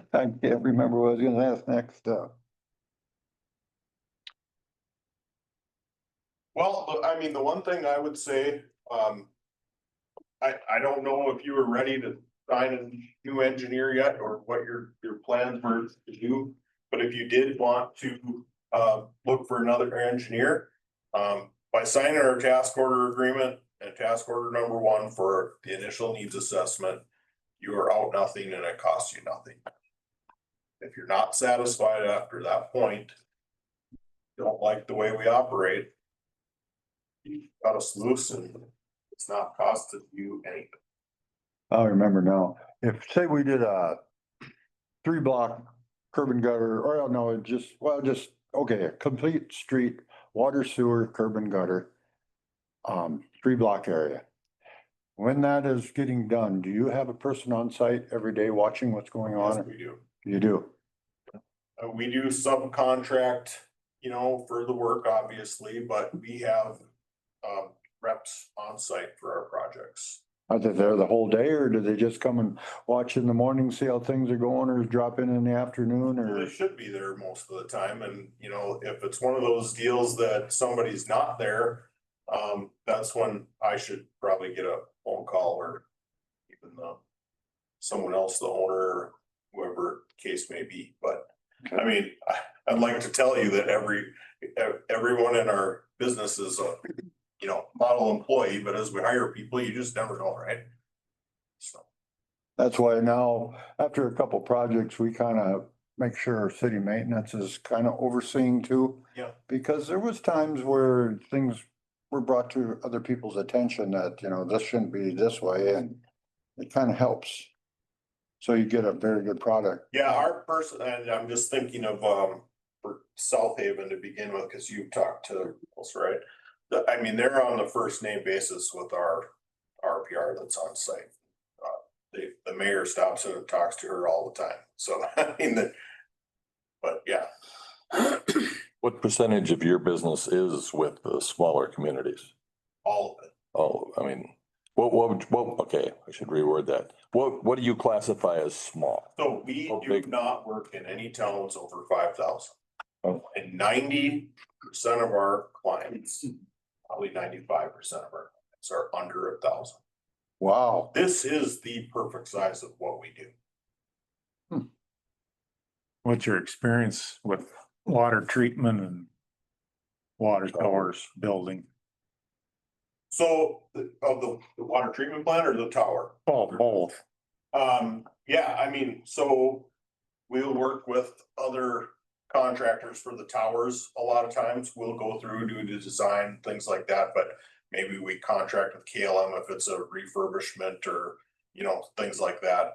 can't remember what I was gonna ask next. Well, I mean, the one thing I would say, I don't know if you were ready to sign a new engineer yet, or what your plans were to do. But if you did want to look for another engineer, by signing our task order agreement and task order number 1 for the initial needs assessment, you are out nothing and it costs you nothing. If you're not satisfied after that point, don't like the way we operate, you got us loose and it's not costing you anything. I remember now, if say we did a 3-block curb and gutter, or no, okay, a complete street, water, sewer, curb and gutter. 3-block area. When that is getting done, do you have a person on site every day watching what's going Yes, on? we do. You do? We do subcontract, for the work, obviously, but we have reps on site for our projects. Are they there the whole day, or do they just come and watch in the morning, see how things are going, or drop in the afternoon, Well, or? they should be there most of the time, and if it's one of those deals that somebody's not there, that's when I should probably get a phone call, or even someone else, the owner, or whoever the case may be. But I mean, I'd like to tell you that everyone in our business is a model employee, but as we hire people, you just never know, right? So. That's why now, after a couple projects, we kind of make sure our city maintenance is kind of overseeing too. Yeah. Because there was times where things were brought to other people's attention that, this shouldn't be this way, and it kind of helps. So you get a very good product. Yeah, our person, and I'm just thinking of, for South Haven to begin with, because you talked to us, right? I mean, they're on the first name basis with our RPR that's on site. The mayor stops and talks to her all the time, so I mean, but yeah. What percentage of your business is with the smaller communities? All of it. Oh, I mean, okay, I should reword that. What do you classify as small? So we How do big? not work in any towns over 5,000. Oh. And 90% of our clients, probably 95% of our clients are under 1,000. Wow. This is the perfect size of what we do. What's your experience with water treatment and water towers building? So of the water treatment plant or the tower? Oh, both. Yeah, I mean, so we'll work with other contractors for the towers. A lot of times we'll go through, do the design, things like that, but maybe we contract with KLM if it's a refurbishment or, things like that.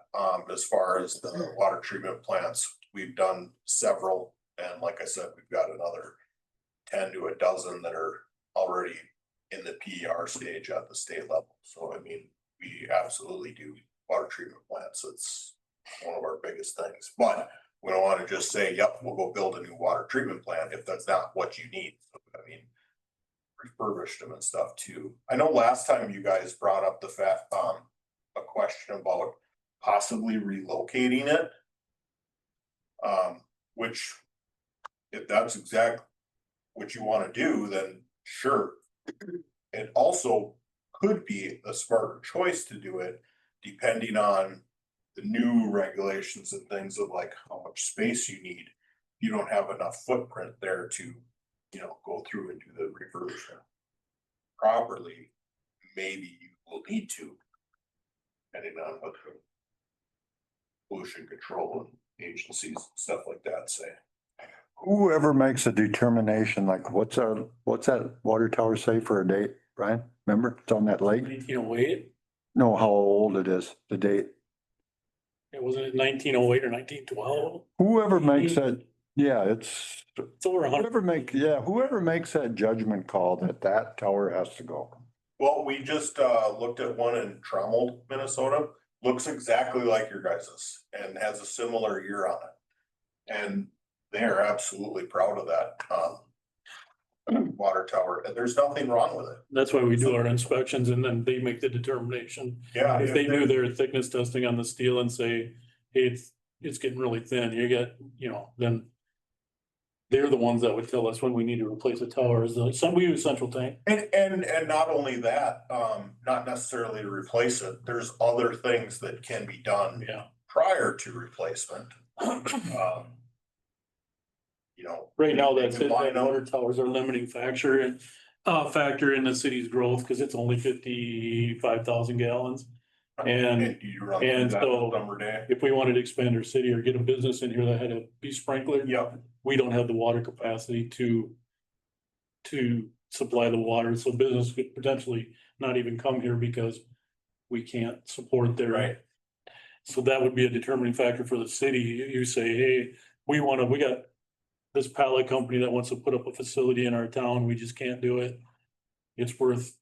As far as the water treatment plants, we've done several. And like I said, we've got another 10 to a dozen that are already in the PER stage at the state level. So, I mean, we absolutely do water treatment plants. It's one of our biggest things, but we don't want to just say, yep, we'll go build a new water treatment plant if that's not what you need. I mean, refurbished them and stuff too. I know last time you guys brought up the fact, a question about possibly relocating it. Which if that's exactly what you want to do, then sure. It also could be a smarter choice to do it depending on the new regulations and things of like how much space you need. You don't have enough footprint there to, go through and do the refurbishment properly. Maybe you will need to, depending on what the pollution control agencies, stuff like that say. Whoever makes a determination, like what's that water tower say for a date, Brian? Remember, it's on that lake? 1908, Know how old it is, the date. it wasn't it 1908 or 1912? Whoever makes that, yeah, it's, It's over 100. whoever makes that judgment call that tower has to go. Well, we just looked at one in Trammell, Minnesota, looks exactly like your guys's and has a similar year on it. And they are absolutely proud of that water tower, and there's nothing wrong with it. That's why we do our inspections and then they make the determination. Yeah. If they do their thickness testing on the steel and say, hey, it's getting really thin, then they're the ones that would tell us when we need to replace a tower. We use central tank. And not only that, not necessarily to replace it, there's other things that can be done Yeah. prior to replacement. Right now, that's maybe it. line up. Water towers are limiting factor in the city's growth because it's only 55,000 gallons. And you run and that so- summer day. if we wanted to expand our city or get a business in here that had to be sprinklered, Yep. we don't have the water capacity to supply the water. So business could potentially not even come here because we can't support their. Right. So that would be a determining factor for the city. You say, hey, we got this pallet company that wants to put up a facility in our town. We just can't do it. It's worth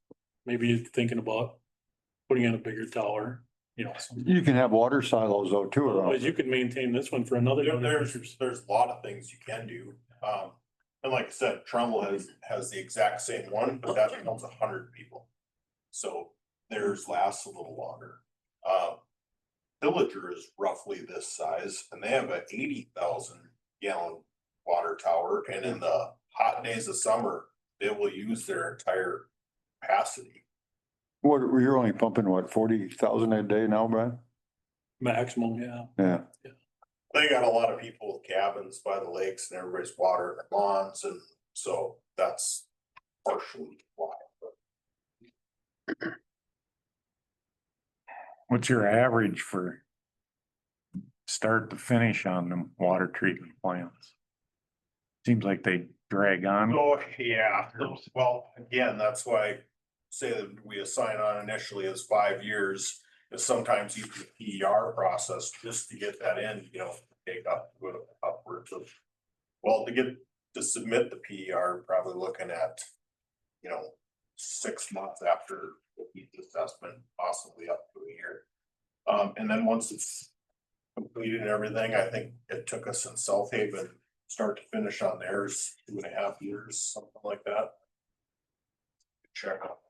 maybe thinking about putting in a bigger tower, You can have water silos though too. around. Otherwise you could maintain this one for another. There's a lot of things you can do. And like I said, Trumbull has the exact same one, but that holds 100 people. So theirs lasts a little longer. Villager is roughly this size and they have a 80,000 gallon water tower. And in the hot days of summer, they will use their entire capacity. What, you're only pumping 40,000 a day now, Brian? Maximum, yeah. Yeah. They got a lot of people with cabins by the lakes and everybody's watering their lawns, and so that's partially why. What's your average for start to finish on them water treatment plants? Seems like they drag on. Oh, yeah, well, again, that's why I say that we assign on initially as 5 years. Is sometimes even the PER process, just to get that in, take upwards of. Well, to submit the PER, probably looking at, 6 months after the needs assessment, possibly up to a year. And then once it's completed and everything, I think it took us in South Haven, start to finish on theirs, 2.5 years, something like that. Check out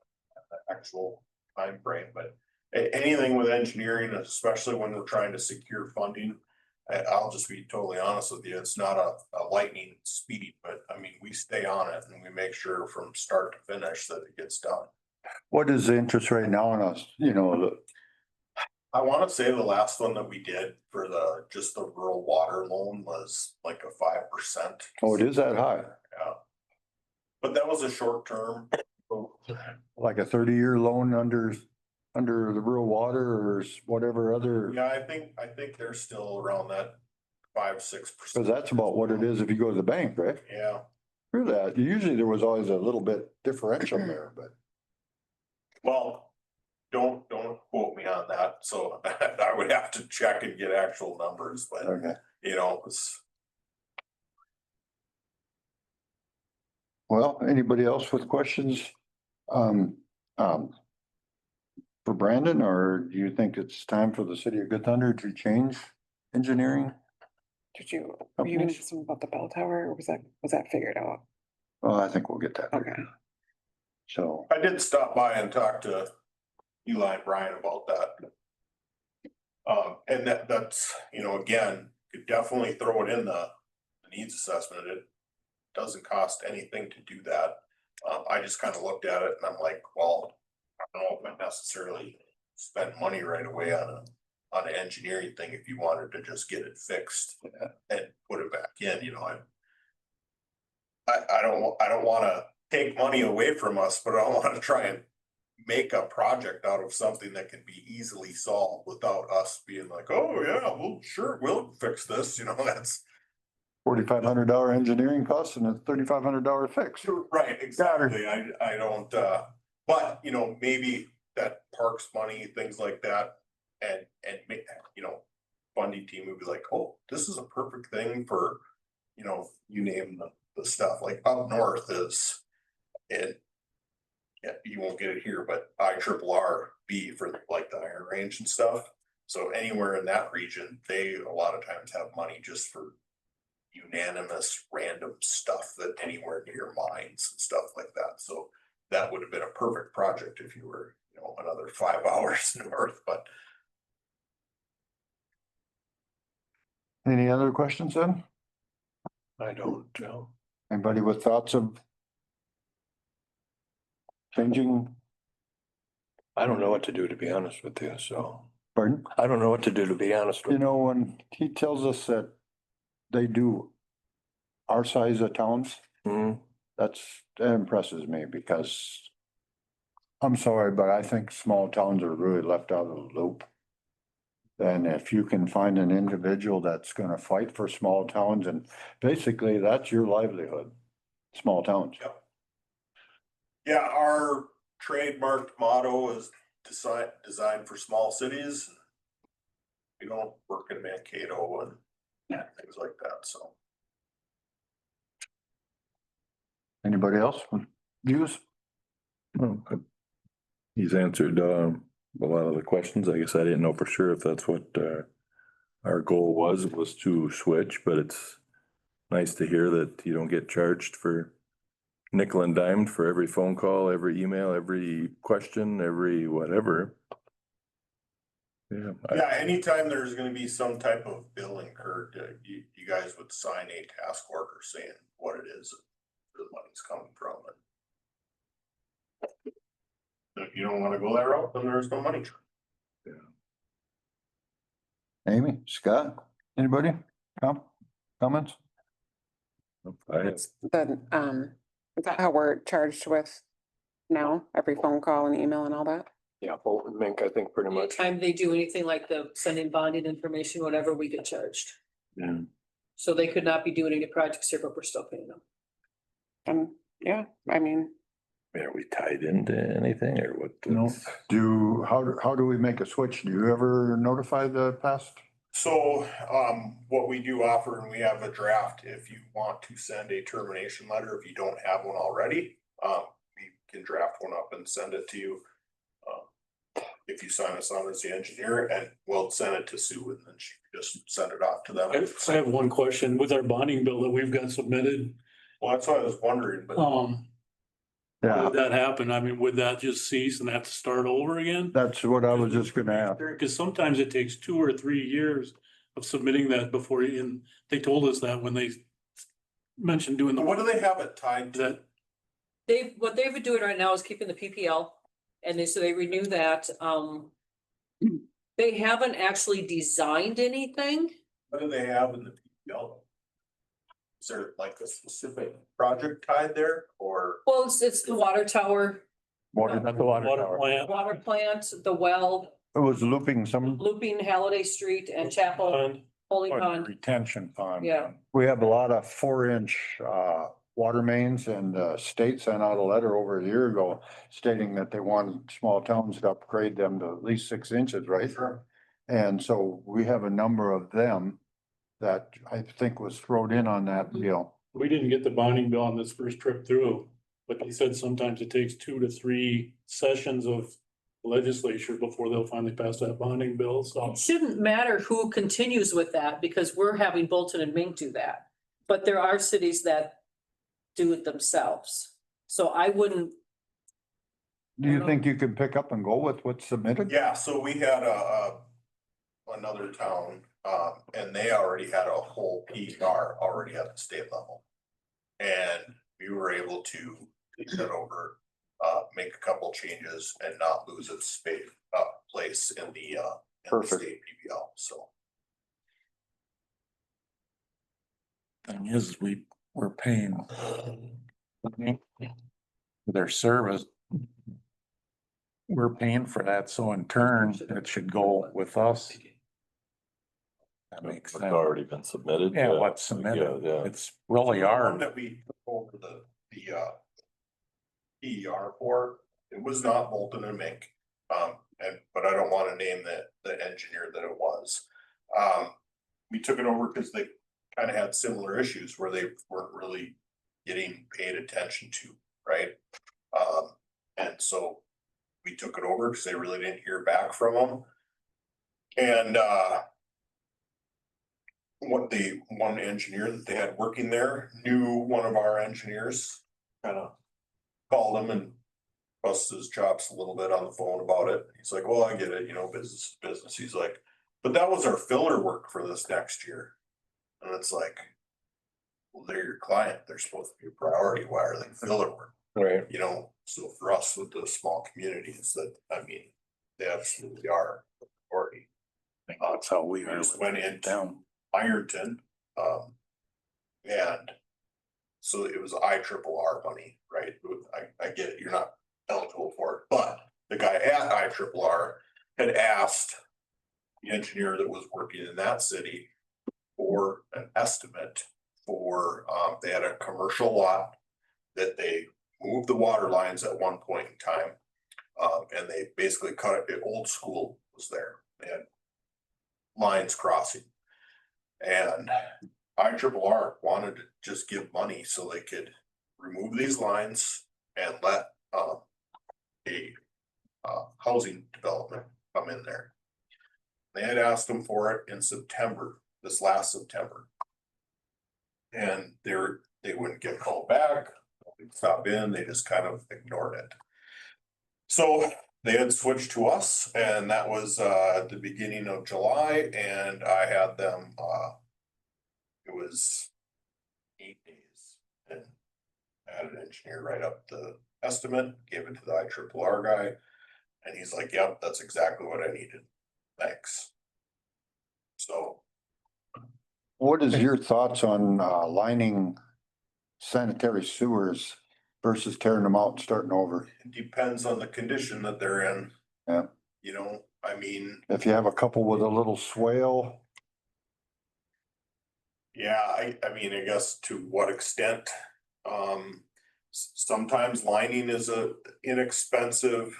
the actual time frame, but anything with engineering, especially when we're trying to secure funding. I'll just be totally honest with you, it's not a lightning speed, but I mean, we stay on it and we make sure from start to finish that it gets done. What is the interest rate now on us, I wanna say the last one that we did for just the rural water loan was like a 5%. oh, it is that high? Yeah. But that was a short term. Like a 30-year loan under the rural water or whatever other, Yeah, I think they're still around that 5-6%. because that's about what it is if you go to the bank, right? Yeah, For that, usually there was always a little bit differential there, but. well, don't quote me on that, so I would have to check and get actual numbers, but Okay, it's. well, anybody else with questions? For Brandon, or do you think it's time for the city of Good Thunder to change engineering? Were you gonna companies? ask them about the bell tower or was that figured out? Well, I think we'll get that. Okay. So, I did stop by and talk to Eli and Brian about that. And that's, again, could definitely throw it in the needs assessment. It doesn't cost anything to do that. I just kind of looked at it and I'm like, well, I don't know if I necessarily spend money right away on an engineering thing if you wanted to just get it fixed and put it back in, I don't wanna take money away from us, but I wanna try and make a project out of something that can be easily solved without us being like, oh yeah, well, sure, we'll fix this, that's. $4,500 engineering costs and a $3,500 fix. Right, exactly. I don't, but maybe that parks money, things like that. And make, funding team would be like, oh, this is a perfect thing for, you name the stuff like up north is. And yeah, you won't get it here, but IRRB for like the Iron Range and stuff. So anywhere in that region, they a lot of times have money just for unanimous random stuff that anywhere near mines and stuff like that. So that would have been a perfect project if you were, another 5 hours north, but. Any other questions then? I don't know. Anybody with thoughts of changing? I don't know what to do, to be honest with you, so Pardon? I don't know what to do, to be honest with you. When he tells us that they do our size of towns, Mhm. that impresses me because I'm sorry, but I think small towns are really left out of the loop. And if you can find an individual that's gonna fight for small towns, and basically that's your livelihood, small towns. Yeah, our trademarked motto is designed for small cities. We don't work in Mankato and things like that, so. Anybody else with views? Well, he's answered a lot of the questions. I guess I didn't know for sure if that's what our goal was to switch, but it's nice to hear that you don't get charged for nickel and dimed for every phone call, every email, every question, every whatever. Yeah. Yeah, anytime there's gonna be some type of bill incurred, you guys would sign a task order saying what it is the money's coming from. And if you don't wanna go that route, then there's no money. Amy, Scott, anybody? Comments? Is that how we're charged with now, every phone call and email and all that? Yeah, Bolton Mink, I think pretty much. Anytime they do anything like the sending bonding information, whatever, we get charged. Yeah. So they could not be doing any projects here, but we're still paying them. Yeah, I mean, Are we tied into anything or what? No. How do we make a switch? Do you ever notify the past? So, what we do offer, and we have a draft, if you want to send a termination letter, if you don't have one already, we can draft one up and send it to you. If you sign us on as the engineer, and we'll send it to Sue and then she can just send it off to them. I have one question with our bonding bill that we've got submitted. Well, that's what I was wondering, but Yeah, Would that happen? I mean, would that just cease and have to start over again? that's what I was just gonna ask. Because sometimes it takes 2 or 3 years of submitting that before, and they told us that when they mentioned doing what do the, they have it tied to? that, What they've been doing right now is keeping the PPL, and so they renew that, they haven't actually designed anything. What do they have in the PPL? Is there like a specific project tied there or? Well, it's the water tower, Water, Not the water water tower. plant. water plant, the well, it was looping some, looping Halliday Street and Chapel, Pond. Holy Or Pond. retention pond. Yeah. we have a lot of 4-inch water mains, and the state sent out a letter over a year ago stating that they want small towns to upgrade them to at least 6 inches, right? Sure. And so we have a number of them that I think was thrown in on that deal. We didn't get the bonding bill on this first trip through, but they said sometimes it takes 2 to 3 sessions of legislature before they'll finally pass that bonding bill, so. It shouldn't matter who continues with that, because we're having Bolton and Mink do that. But there are cities that do it themselves. So I wouldn't, Do you think you could pick up and go with what's submitted? Yeah, so we had another town, and they already had a whole PR already at the state level. And we were able to take that over, make a couple changes and not lose its place in the Perfect. state PBL, so. Thing is, we're paying for their service. We're paying for that, so in turn, it should go with us. That makes It's sense. already been submitted. Yeah, what's submitted, Yeah, yeah. it's really The one our, that we took over the PER for, it was not Bolton and Mink. But I don't wanna name the engineer that it was. We took it over because they kinda had similar issues where they weren't really getting paid attention to, right? And so we took it over because they really didn't hear back from them. And what the one engineer that they had working there knew one of our engineers, kind of called him and busted his chops a little bit on the phone about it. He's like, well, I get it, business is business. He's like, but that was our filler work for this next year. And it's like, well, they're your client. They're supposed to be a priority. Why are they filler work? Right. So for us with the small communities they absolutely are a priority. that's how we We are. just went into Down. Ironton, and so it was IRRR money, right? I get it, you're not eligible for it, but the guy at IRRR had asked the engineer that was working in that city for an estimate for, they had a commercial lot that they moved the water lines at one point in time. And they basically cut it, old school was there, they had lines crossing. And IRRR wanted to just give money so they could remove these lines and let a housing development come in there. They had asked them for it in September, this last September. And they wouldn't get called back, they'd stop in, they just kind of ignored it. So they had switched to us, and that was at the beginning of July, and I had them, it was 8 days. And I had an engineer write up the estimate, gave it to the IRRR guy, and he's like, yep, that's exactly what I needed, thanks. So. What is your thoughts on lining sanitary sewers versus tearing them out and starting over? It depends on the condition that they're in. Yeah. You know, I mean, If you have a couple with a little swale, yeah, I mean, I guess to what extent? Sometimes lining is a inexpensive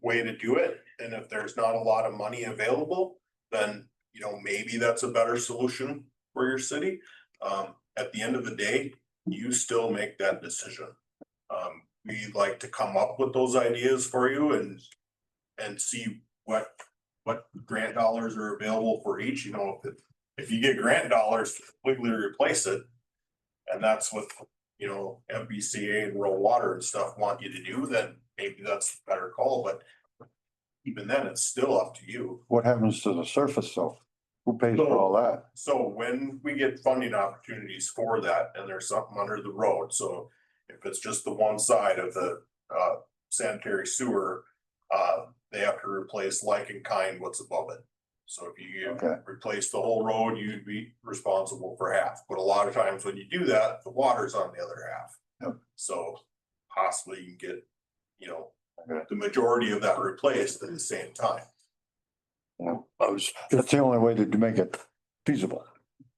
way to do it. And if there's not a lot of money available, then, you know, maybe that's a better solution for your city. At the end of the day, you still make that decision. We'd like to come up with those ideas for you and see what grant dollars are available for each, you know, if you get grant dollars to completely replace it. And that's what, you know, MBCA and rural water and stuff want you to do, then maybe that's a better call, but even then, it's still up to you. what happens to the surface though? Who pays for all that? So when we get funding opportunities for that and there's something under the road, so if it's just the one side of the sanitary sewer, they have to replace like in kind what's above it. So if you Okay. replace the whole road, you'd be responsible for half. But a lot of times when you do that, the water's on the other half. Yep. So possibly you can get, you know, Okay. the majority of that replaced at the same time. Yeah, that's the only way to make it feasible.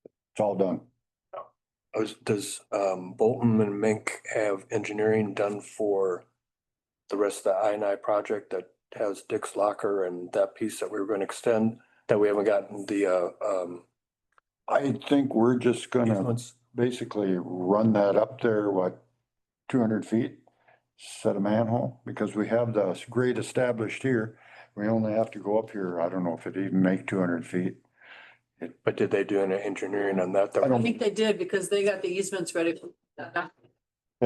It's all done. Does Bolton and Mink have engineering done for the rest of the I project that has Dick's Locker and that piece that we were gonna extend, that we haven't gotten the I think we're just gonna easements? basically run that up there, what, 200 feet? Set a manhole, because we have the grade established here. We only have to go up here. I don't know if it even make 200 feet. But did they do any engineering on that? I I don't- think they did because they got the easements ready. Yeah,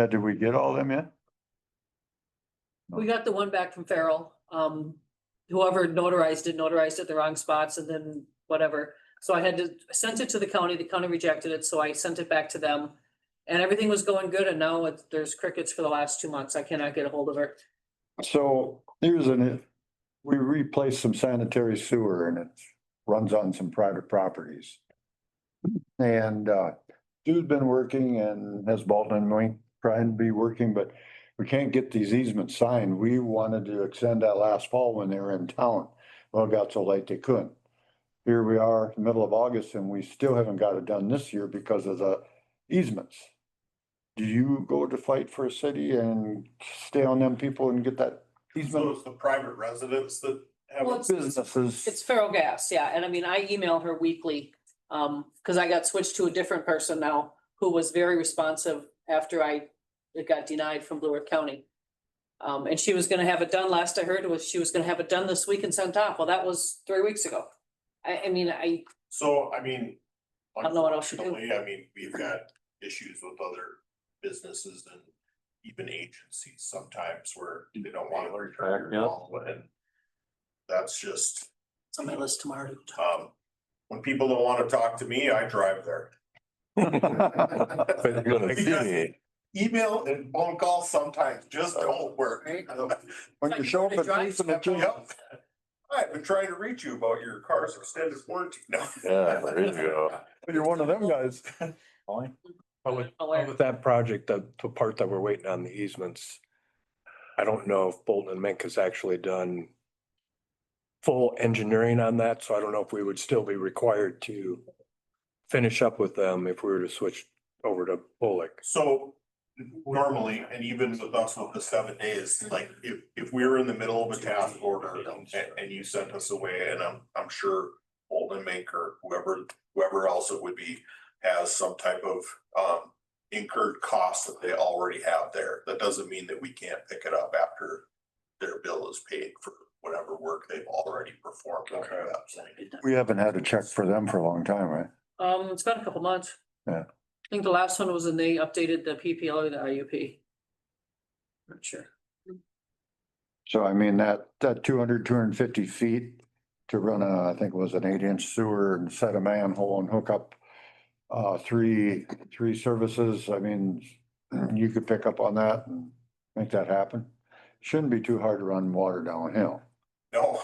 did we get all them in? We got the one back from Farrell. Whoever notarized it the wrong spots and then whatever. So I had to send it to the county rejected it, so I sent it back to them. And everything was going good and now there's crickets for the last 2 months. I cannot get a hold of her. So we replaced some sanitary sewer and it runs on some private properties. And Stu's been working and has Bolton and Mink trying to be working, but we can't get these easements signed. We wanted to extend that last fall when they were in town. Well, it got so late they couldn't. Here we are, middle of August, and we still haven't got it done this year because of the easements. Do you go to fight for a city and stay on them people and get that So easement? it's the private residents that have. Well, it? Businesses. It's Farrell Gas, yeah, and I mean, I email her weekly, cause I got switched to a different person now who was very responsive after it got denied from Blue Earth County. And she was gonna have it done, last I heard was she was gonna have it done this week and sent off, well, that was 3 weeks ago. I mean, So, I mean. I don't know what else to do. Unfortunately, I mean, we've got issues with other businesses and even agencies sometimes where they don't want to return your call, and that's just, it's on my list tomorrow. when people don't want to talk to me, I drive there. You're gonna see me. Email and phone calls sometimes just don't work. Right. When you show up at person, it just- Yep. I've been trying to reach you about your car's extended warranty. No. Yeah, there you go. You're one of them guys. With that project, the part that we're waiting on the easements, I don't know if Bolton and Mink has actually done full engineering on that, so I don't know if we would still be required to finish up with them if we were to switch over to Bullock. So normally, and even with us with the 7 days, like if we were in the middle of a task order and you sent us away, and I'm sure Bolton and Mink or whoever else it would be, has some type of incurred costs that they already have there. That doesn't mean that we can't pick it up after their bill is paid for whatever work they've already performed. on that. We haven't had a check for them for a long time, right? It's been a couple months. Yeah. I think the last one was when they updated the PPL or the IUP. Not sure. So I mean, that 250 feet to run I think it was an 8-inch sewer and set a manhole and hook up three services. I mean, you could pick up on that and make that happen. Shouldn't be too hard to run water downhill. No.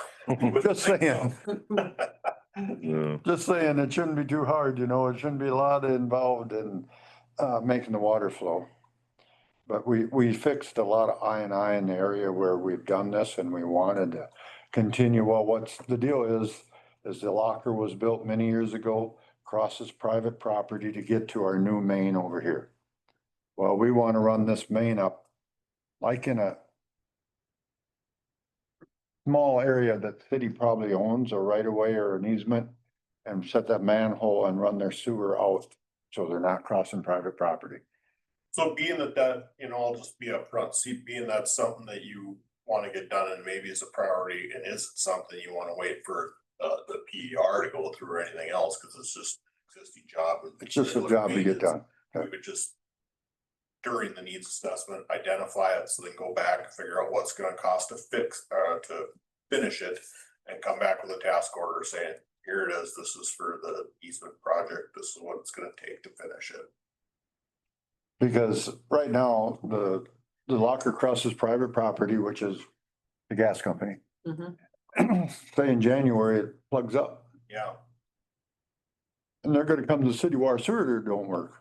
Just saying. Yeah. Just saying, it shouldn't be too hard, it shouldn't be a lot involved in making the water flow. but we fixed a lot of I in the area where we've done this and we wanted to continue. Well, what's the deal is the locker was built many years ago, crosses private property to get to our new main over here. Well, we want to run this main up like in a small area that the city probably owns a right of way or an easement and set that manhole and run their sewer out so they're not crossing private property. So being that, you know, I'll just be upfront, see, being that's something that you wanna get done and maybe is a priority, and isn't something you wanna wait for the PER to go through or anything else, cause it's just an existing job. It's just a job to get done. We would just, during the needs assessment, identify it, so then go back and figure out what's gonna cost to fix, to finish it. And come back with a task order saying, here it is, this is for the easement project, this is what it's gonna take to finish it. Because right now, the locker crosses private property, which is the gas company. Mhm. Say in January, it plugs up Yeah, and they're gonna come to the city water sewer, it don't work.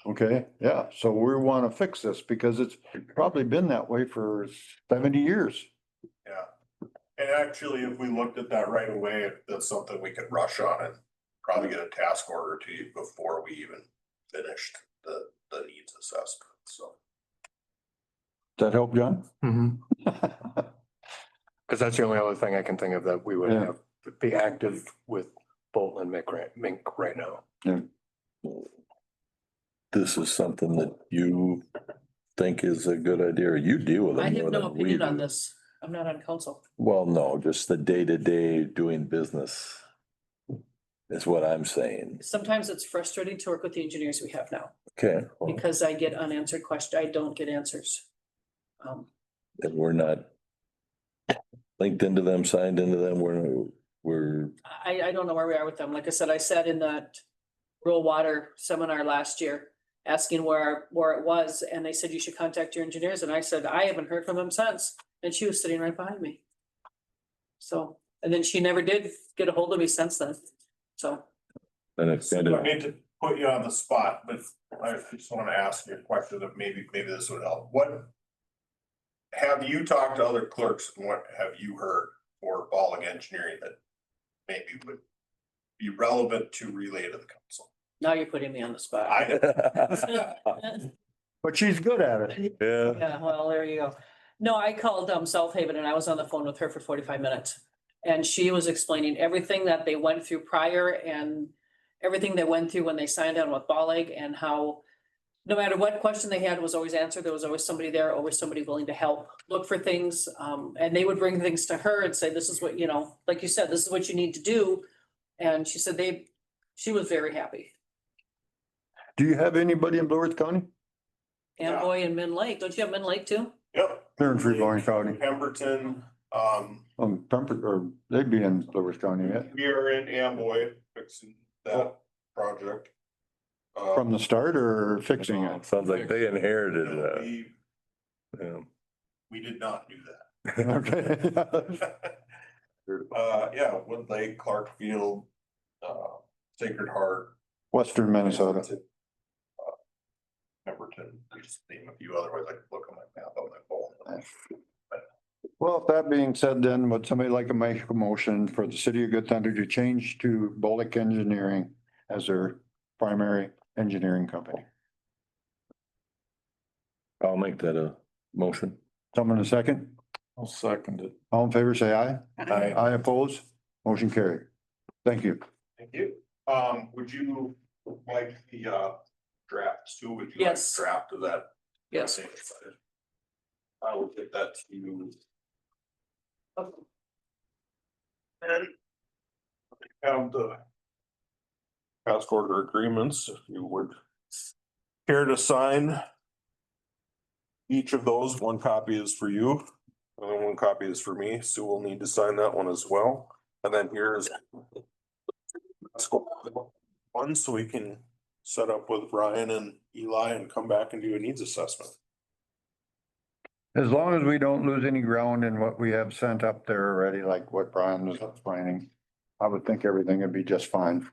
Okay, yeah, so we wanna fix this because it's probably been that way for 70 years. yeah. And actually, if we looked at that right away, that's something we could rush on and probably get a task order to you before we even finished the needs assessment, so. Does that help, John? Cause that's the only other thing I can think of that we would Yeah. have to be active with Bolton and Mink right now. This is something that you think is a good idea, or you deal with I it have more no than we opinion on do. this. I'm not on council. Well, no, just the day-to-day doing business is what I'm saying. Sometimes it's frustrating to work with the engineers we have now Okay, well, because I get unanswered questions. I don't get answers. and we're not linked into them, signed into them, we're, I don't know where we are with them. Like I said, I sat in that rural water seminar last year asking where it was, and they said you should contact your engineers, and I said, I haven't heard from them since, and she was sitting right behind me. So, and then she never did get a hold of me since then, so. and it's kind I of, hate to put you on the spot, but I just wanna ask you a question that maybe this would help. What? Have you talked to other clerks, and what have you heard for Balling Engineering that maybe would be relevant to relay to the council? Now you're putting me on the spot. But she's good at it. yeah, Yeah, well, there you go. No, I called South Haven and I was on the phone with her for 45 minutes. And she was explaining everything that they went through prior and everything they went through when they signed on with Ballig, and how no matter what question they had was always answered. There was always somebody there, always somebody willing to help, look for things. And they would bring things to her and say, this is what, you know, like you said, this is what you need to do. And she said she was very happy. Do you have anybody in Blue Earth County? And Yeah. boy, in Min Lake, don't you have Min Lake too? Yep. They're in Freeborn County. Pemberton, Or they'd be in Blue Earth County, yeah, we are in Amboy fixing that project. from the start or fixing it? sounds like they inherited, We, yeah. we did not do that. Okay. Yeah, Wood Lake, Clarkfield, Sacred Heart. Western Minnesota. Pemberton, just name a few, otherwise I could look on my map on my phone. Well, if that being said, then would somebody like to make a motion for the city of Good Thunder to change to Bullock Engineering as their primary engineering company? I'll make that a motion. Someone a second? I'll second it. All in favor, say aye. Aye. Aye opposed, motion carried. Thank you. Thank you. Would you like the drafts too? Would you like Yes. a draft of that? Yes. I will get that to you. Okay. And have the task order agreements, if you would care to sign each of those. One copy is for you, and one copy is for me. Sue will need to sign that one as well. And then here's one, so we can set up with Brian and Eli and come back and do a needs assessment. As long as we don't lose any ground in what we have sent up there already, like what Brian was explaining, I would think everything would be just fine.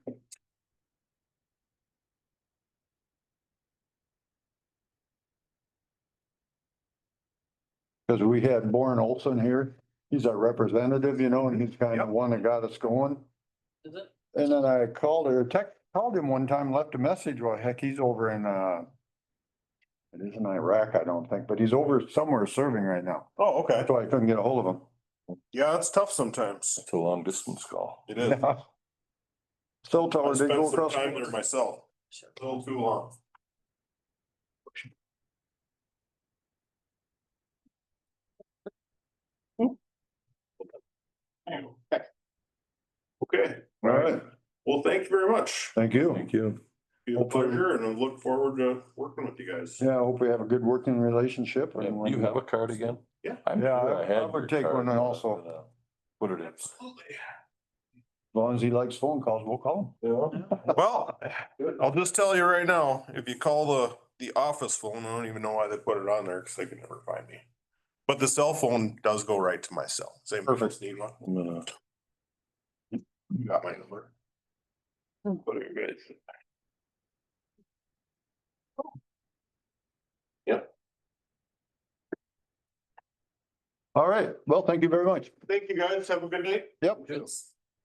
Cause we had Born Olson here. He's our representative, you know, and he's kind of one that got us going. Is it? And then I called called him one time, left a message. Well, heck, he's over in, it isn't Iraq, I don't think, but he's over somewhere serving right now. Oh, okay. That's why I couldn't get a hold of him. Yeah, it's tough sometimes. It's a long distance call. It is. Still I told her they spent go some across. time there myself. A little too long. Okay, All right, well, thank you very much. thank you. Thank you. Be a pleasure and I look forward to working with you guys. Yeah, I hope we have a good working relationship. Do you have a card again? Yeah. I'm Yeah, sure I had I would your take card, one but, also. Put it in. Absolutely. As long as he likes phone calls, we'll call him. Well, I'll just tell you right now, if you call the office phone, I don't even know why they put it on there because they can never find me. But the cell phone does go right to my cell. Same. Perfect. Need one. I'm gonna, You got my number. put it good. All right, well, thank you very much. Thank you, guys. Have a good night. Yep.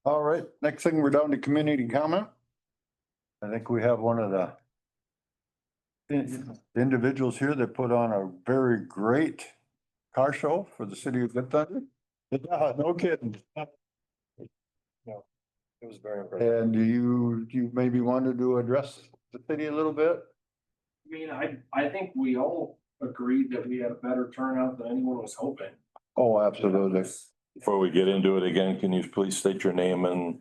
All right, next thing, we're down to community comment. I think we have one of the individuals here that put on a very great car show for the city of Good Thunder. Yeah, no kidding. It was very impressive. And you maybe wanted to address the city a little bit? I mean, I think we all agreed that we had a better turnout than anyone was hoping. Oh, absolutely. Before we get into it again, can you please state your name and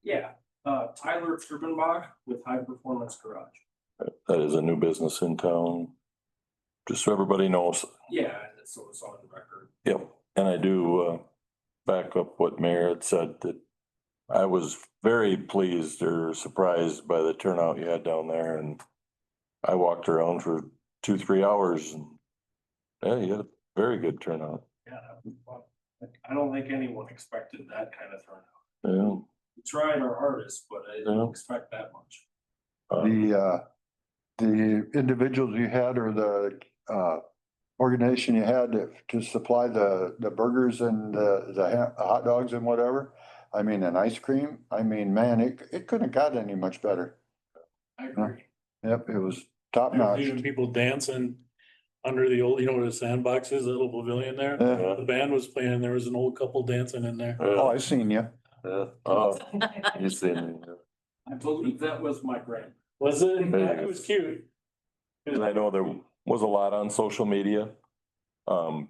Yeah, Tyler Trubenbach with High Performance Garage. that is a new business in town? Just so everybody knows. Yeah, and so it's on record. Yep, and I do back up what Mayor had said, that I was very pleased or surprised by the turnout you had down there, and I walked around for 2-3 hours and yeah, you had a very good turnout. Yeah, I don't think anyone expected that kind of turnout. Yeah. We tried our hardest, but I didn't expect that much. The individuals you had or the organization you had to supply the burgers and the hot dogs and whatever. I mean, and ice cream. I mean, man, it couldn't have got any much better. I agree. Yep, it was top There was notch. even people dancing under the old, you know where the sandbox is, that little pavilion there? Yeah. The band was playing, there was an old couple dancing in there. Oh, I seen you. Oh, you seen, I believe that was my grand. Was it? It was cute. and I know there was a lot on social media.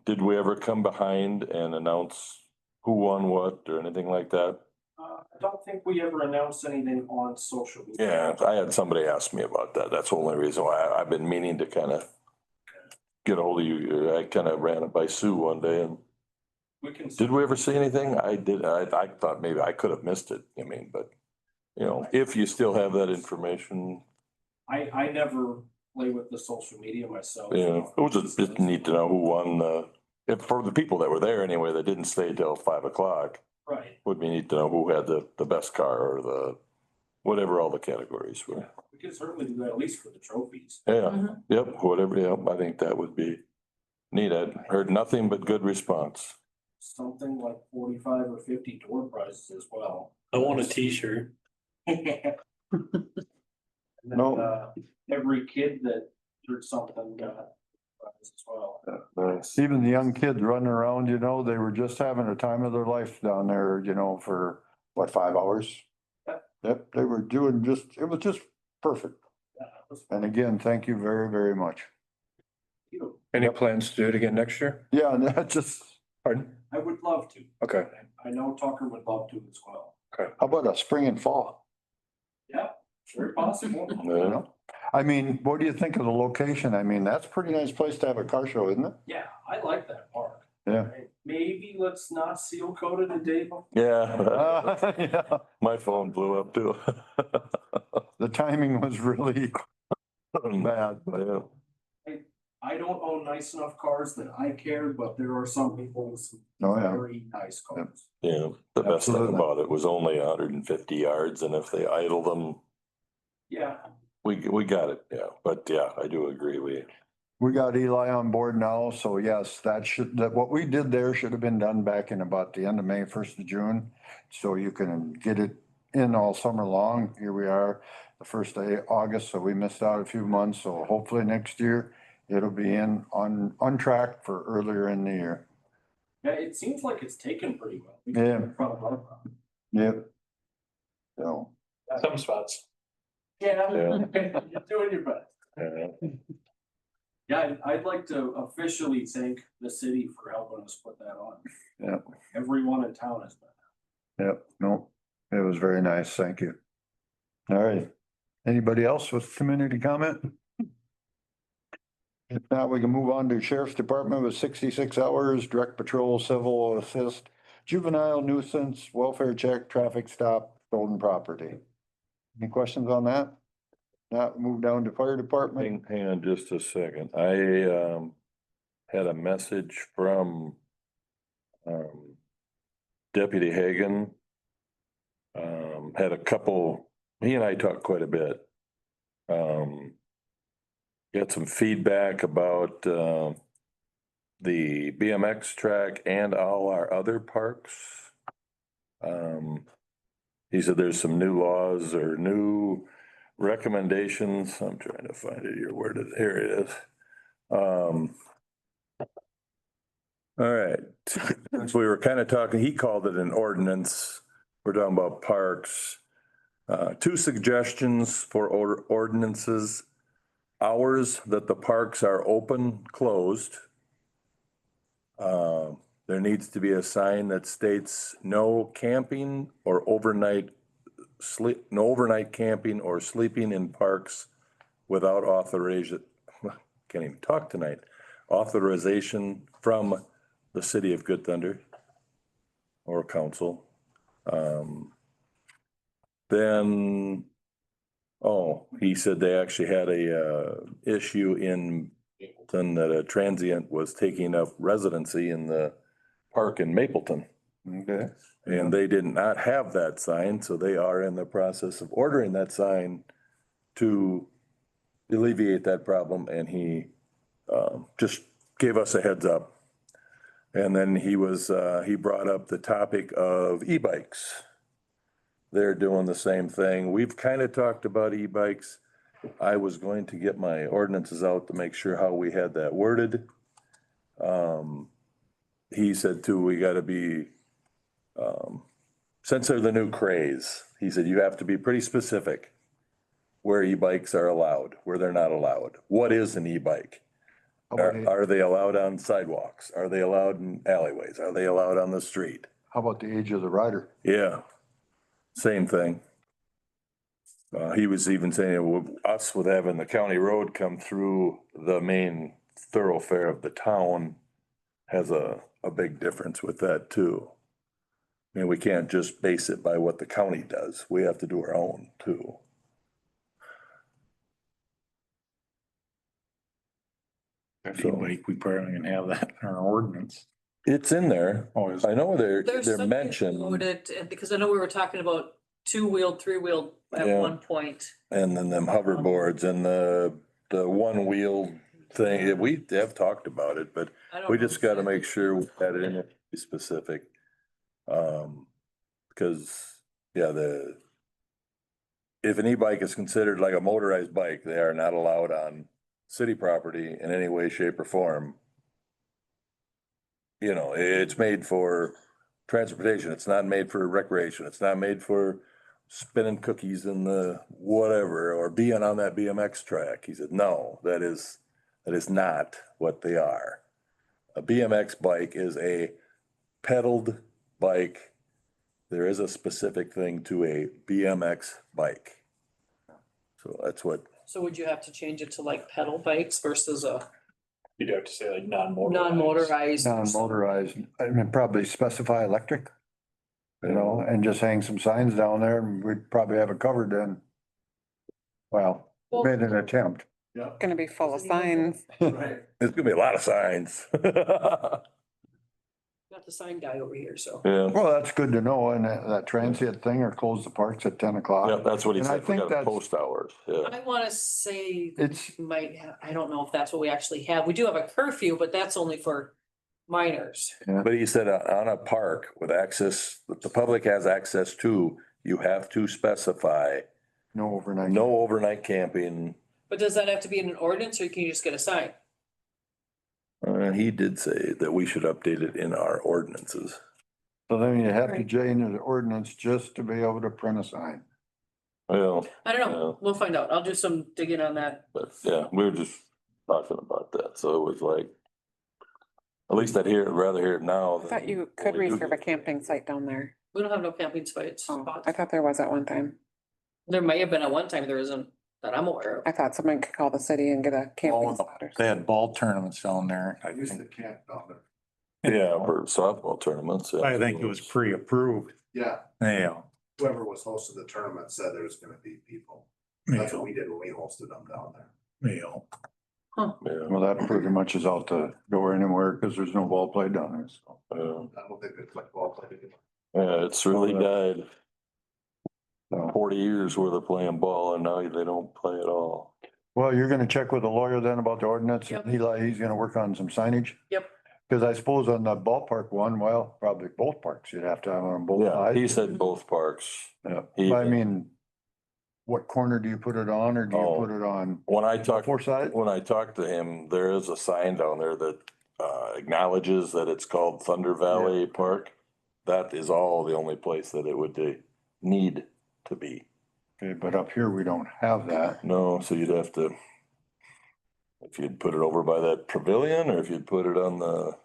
Did we ever come behind and announce who won what or anything like that? I don't think we ever announced anything on social media. Yeah, I had somebody ask me about that. That's the only reason why I've been meaning to kind of get a hold of you. I kind of ran it by Sue one day and We can. did we ever see anything? I did. I thought maybe I could have missed it. I mean, but you know, if you still have that information, I never play with the social media myself. you know, it was just neat to know who won. If for the people that were there anyway, that didn't stay till 5 o'clock, Right. would be neat to know who had the best car or the whatever all the categories were. We can certainly do that at least for the trophies. Yeah, yep, whatever, yep, I think that would be neat. I'd heard nothing but good response. Something like 45 or 50 door prizes as well. I want a t-shirt. And then, No. every kid that did something got a prize as well. Nice. Even the young kids running around, you know, they were just having a time of their life down there, you know, for what, 5 hours? Yep. Yep, they were doing it was just perfect. Yeah, that was And again, thank you very, very much. cute. Any plans to do it again next year? Yeah, and that just, Pardon? I would love to. Okay. I know Tucker would love to as well. how about a spring and fall? Yeah, very possible. Yeah. I mean, what do you think of the location? I mean, that's a pretty nice place to have a car show, isn't it? Yeah, I like that park. Yeah. Maybe let's not seal coat it a day before. Yeah, Yeah, my phone blew up too. the timing was really bad, but Yeah. I don't own nice enough cars that I care, but there are some people with some Oh, yeah. very nice cars. Yeah, the best thing Absolutely. about it was only 150 yards, and if they idle them, Yeah, we got it, yeah, but yeah, I do agree, We got Eli on board now, so yes, what we did there should have been done back in about the end of May, 1st of June. So you can get it in all summer long. Here we are, the first day of August, so we missed out a few months. So hopefully next year it'll be on track for earlier in the year. Yeah, it seems like it's taken pretty well. Yeah. In front of our property. Yep. So, Some spots. Yeah, Yeah. you're doing your best. Yeah, I'd like to officially thank the city for helping us put that on. yeah, Everyone in town has been. yep, no, it was very nice. Thank you. All right. Anybody else with community comment? If not, we can move on to Sheriff's Department with 66 hours, direct patrol, civil assist, juvenile nuisance, welfare check, traffic stop, stolen property. Any questions on that? Not move down to fire department. Hang on just a second. I had a message from Deputy Hagan. Had a couple, he and I talked quite a bit. Got some feedback about the BMX track and all our other parks. He said there's some new laws or new recommendations. I'm trying to find it here. Here it is. All right. Since we were kind of talking, he called it an ordinance. We're talking about parks. 2 suggestions for ordinances. Hours that the parks are open, closed. There needs to be a sign that states no camping or no overnight camping or sleeping in parks without authorization. Can't even talk tonight. Authorization from the city of Good Thunder or council. Then, he said they actually had a issue in Mapleton that a transient was taking up residency in the park in Mapleton. Okay. And they did not have that sign, so they are in the process of ordering that sign to alleviate that problem, and he just gave us a heads up. And then he brought up the topic of e-bikes. They're doing the same thing. We've kind of talked about e-bikes. I was going to get my ordinances out to make sure how we had that worded. He said too, we gotta be, since they're the new craze, he said you have to be pretty specific where e-bikes are allowed, where they're not allowed. What is an e-bike? Are they allowed on sidewalks? Are they allowed in alleyways? Are they allowed on the street? How about the age of the rider? Yeah, same thing. He was even saying with us with having the county road come through the main thoroughfare of the town has a big difference with that too. I mean, we can't just base it by what the county does. We have to do our own too. I feel like we probably can have that in our ordinance. It's in there. Oh, is I know they're Something mentioned, loaded, because I know we were talking about 2-wheeled, 3-wheeled at Yeah. one point. and then them hoverboards and the one wheel thing. We have talked about it, but I don't we know just gotta exactly. make sure we got it in there, be specific. Because, yeah, if an e-bike is considered like a motorized bike, they are not allowed on city property in any way, shape or form. You know, it's made for transportation. It's not made for recreation. It's not made for spinning cookies in the whatever, or being on that BMX track. He said, no, that is not what they are. A BMX bike is a pedaled bike. There is a specific thing to a BMX bike. So that's what, So would you have to change it to like pedal bikes versus a You'd have to say like non-motorized. non-motorized? Non-motorized, I mean, probably specify electric. You know, and just hang some signs down there and we'd probably have it covered then. Well, Well- made an attempt. Gonna be full of signs. Right. there's gonna be a lot of signs. Gonna got the sign guy over here, so. Yeah, Well, that's good to know, and that transient thing or close the parks at 10 o'clock. yeah, that's what he And I said. We think got that's- post hours, yeah. I wanna say It's, might have, I don't know if that's what we actually have. We do have a curfew, but that's only for minors. But he said on a park with access, that the public has access to, you have to specify no overnight. no overnight camping. But does that have to be in an ordinance or can you just get a sign? He did say that we should update it in our ordinances. So then you have to change the ordinance just to be able to print a sign. Well, I don't Yeah. know. We'll find out. I'll do some digging on that. but yeah, we were just talking about that, so it was like. At least rather hear it now. I thought you could reserve a camping site down there. We don't have no camping sites. Oh, I thought there was at one time. There may have been at one time, there isn't, that I'm aware of. I thought someone could call the city and get a camping spot or They something. had ball tournaments down there. I used to camp down there. Yeah, for softball tournaments. yeah. I think it was pre-approved. Yeah, Yeah. whoever was hosting the tournament said there was gonna be people. That's what we did when we hosted them down there. Yeah. Yeah, Well, that pretty much is out the door anywhere because there's no ball played down there, so. yeah. I don't think it's like ball play. Yeah, it's really died. So, 40 years where they're playing ball and now they don't play at all. well, you're gonna check with the lawyer then about the ordinance? Yep. He's gonna work on some signage? Yep. Cause I suppose on the ballpark one, well, probably both parks, you'd have to have on both Yeah, sides. he said both parks. Yeah, he- but I mean, what corner do you put it on, or do you Oh. put it on When I talked, four sides? when I talked to him, there is a sign down there that acknowledges that it's called Thunder Valley Park. That is all the only place that it would need to be. Okay, but up here, we don't have that. No, so you'd have to. If you'd put it over by that pavilion or if you'd put it on the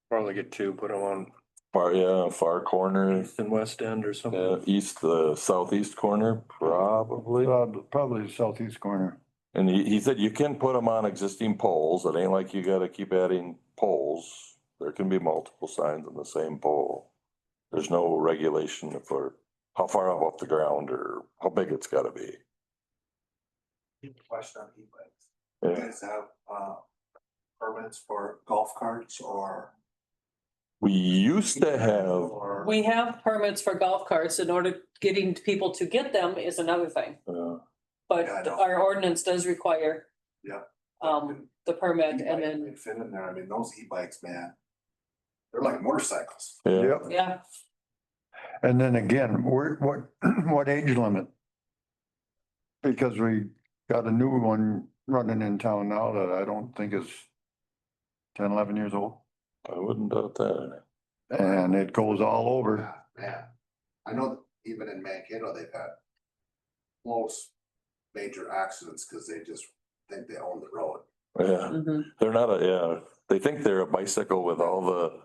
Probably get two, put them on far corner, east and west end or something. the southeast corner, probably. Probably the southeast corner. And he said you can put them on existing poles. It ain't like you gotta keep adding poles. There can be multiple signs on the same pole. There's no regulation for how far up off the ground or how big it's gotta be. Question on e-bikes. You Yeah. guys have, permits for golf carts or? We used to have, Or, We have permits for golf carts. In order, getting people to get them is another thing. But Yeah, I know. our ordinance does require yeah. the permit and E-bike then, might fit in there. I mean, those e-bikes, man. They're like motorcycles. yeah, Yep. yeah, And then again, what age limit? Because we got a new one running in town now that I don't think is 10, 11 years old. I wouldn't doubt that. And it goes all over. Yeah, man. I know that even in Mankato, they've had close major accidents because they just think they own the road. Yeah, mhm. they're not they think they're a bicycle with all the,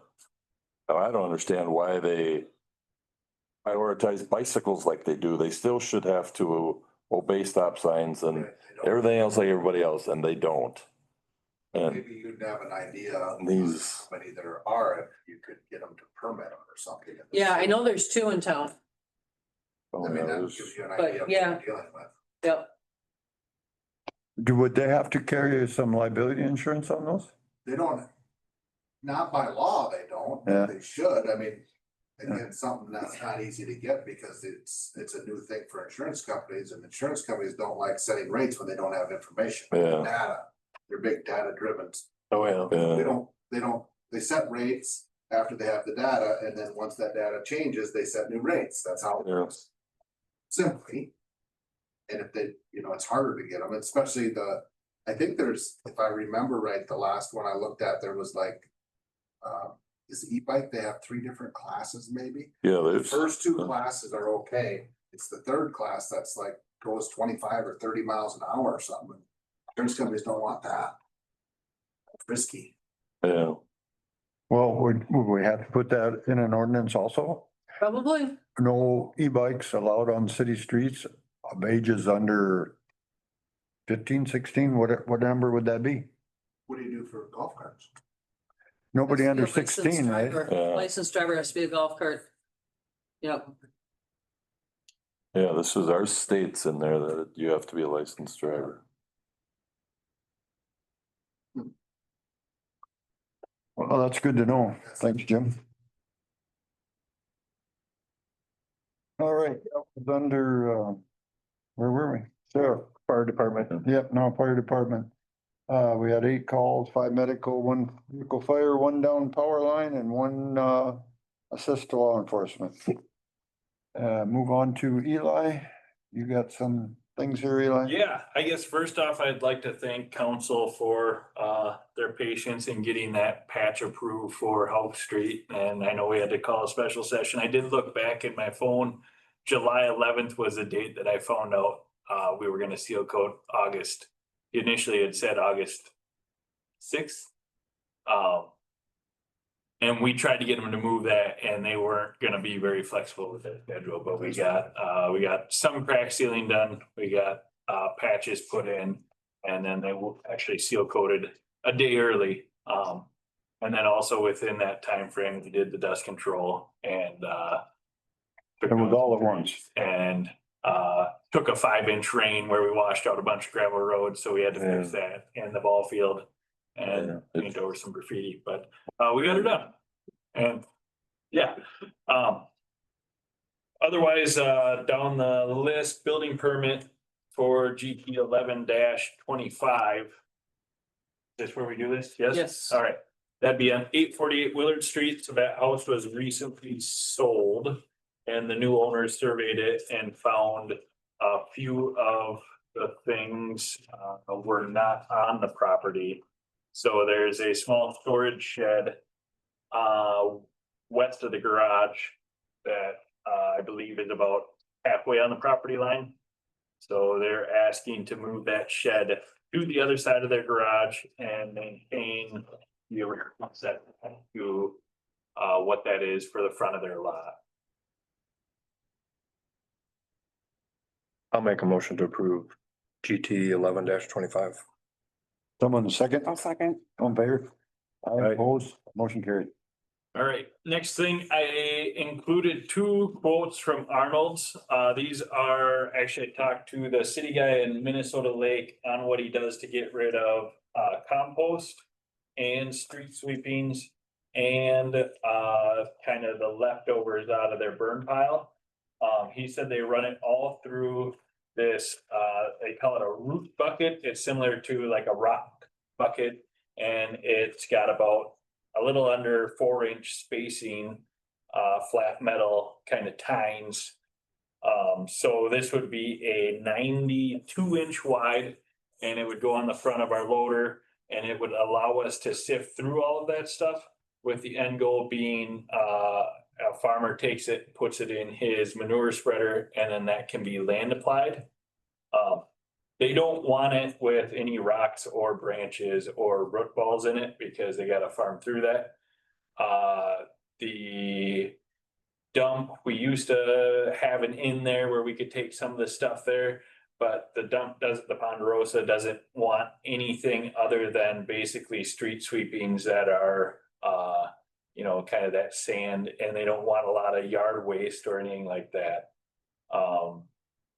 I don't understand why they prioritize bicycles like they do. They still should have to obey stop signs and They don't- everything else like everybody else, and they don't. And Maybe you'd have an idea of These- how many there are, if you could get them to permit them or something. Yeah, I know there's two in town. oh, I mean, yeah, that there's- gives you an But, idea of what yeah. you're dealing with. Yep. Would they have to carry some liability insurance on those? They don't, not by law, they don't, Yeah. but they should. I mean, again, something that's not easy to get because it's a new thing for insurance companies, and insurance companies don't like setting rates when they don't have information. Yeah. Data, they're big data driven. Oh, yeah. They set rates after they have the data, and then once that data changes, they set new rates. That's how it Yeah. works. Simply. And if they, it's harder to get them, especially I think there's, if I remember right, the last one I looked at, there was like, is e-bike, they have 3 different classes maybe? Yeah, The there's, first 2 classes are okay. It's the third class that's like goes 25 or 30 miles an hour or something. Insurance companies don't want that. Risky. yeah, Well, would we have to put that in an ordinance also? Probably. No e-bikes allowed on city streets of ages under 15, 16, what number would that be? What do you do for golf carts? Nobody under Has to be a licensed 16, right? driver. Yeah. Licensed driver has to be a golf cart. Yep. yeah, this is our states in there that you have to be a licensed driver. Well, that's good to know. Thanks, Jim. All right, that was under, where were we? Sheriff. Fire department. Yep, now fire department. We had 8 calls, 5 medical, 1 vehicle fire, 1 down power line and 1 assist to law enforcement. Move on to Eli. You got some things here, Eli? Yeah, I guess first off, I'd like to thank council for their patience in getting that patch approved for House Street. And I know we had to call a special session. I did look back at my phone. July 11th was the date that I found out we were gonna seal coat August. Initially it said August 6th. And we tried to get them to move that and they weren't gonna be very flexible with that schedule, but we got some crack sealing done. We got patches put in. And then they will actually seal coated a day early. And then also within that time frame, we did the dust control and It was all at once. and took a 5-inch rain where we washed out a bunch of gravel roads, so we had to fix that in the ball field. And paint over some graffiti, but we got it done. And yeah. Otherwise, down the list, building permit for GP 11-25. Is this where we do this? Yes? Yes. All right. That'd be on 848 Willard Street. So that house was recently sold. And the new owners surveyed it and found a few of the things were not on the property. So there's a small storage shed west of the garage that I believe is about halfway on the property line. So they're asking to move that shed to the other side of their garage and maintain the rear set to what that is for the front of their lot. I'll make a motion to approve GT 11-25. Someone second, I'll second. on favor? Aye. Opposed, motion carried. All right, next thing, I included 2 quotes from Arnold's. These are, actually I talked to the city guy in Minnesota Lake on what he does to get rid of compost and street sweepings and kind of the leftovers out of their burn pile. He said they run it all through this, they call it a root bucket. It's similar to like a rock bucket, and it's got about a little under 4-inch spacing, flat metal kind of tines. So this would be a 92-inch wide, and it would go on the front of our loader, and it would allow us to sift through all of that stuff, with the end goal being a farmer takes it, puts it in his manure spreader, and then that can be land applied. They don't want it with any rocks or branches or root balls in it because they gotta farm through that. The dump, we used to have an in there where we could take some of the stuff there, but the dump the Ponderosa doesn't want anything other than basically street sweepings that are you know, kind of that sand, and they don't want a lot of yard waste or anything like that.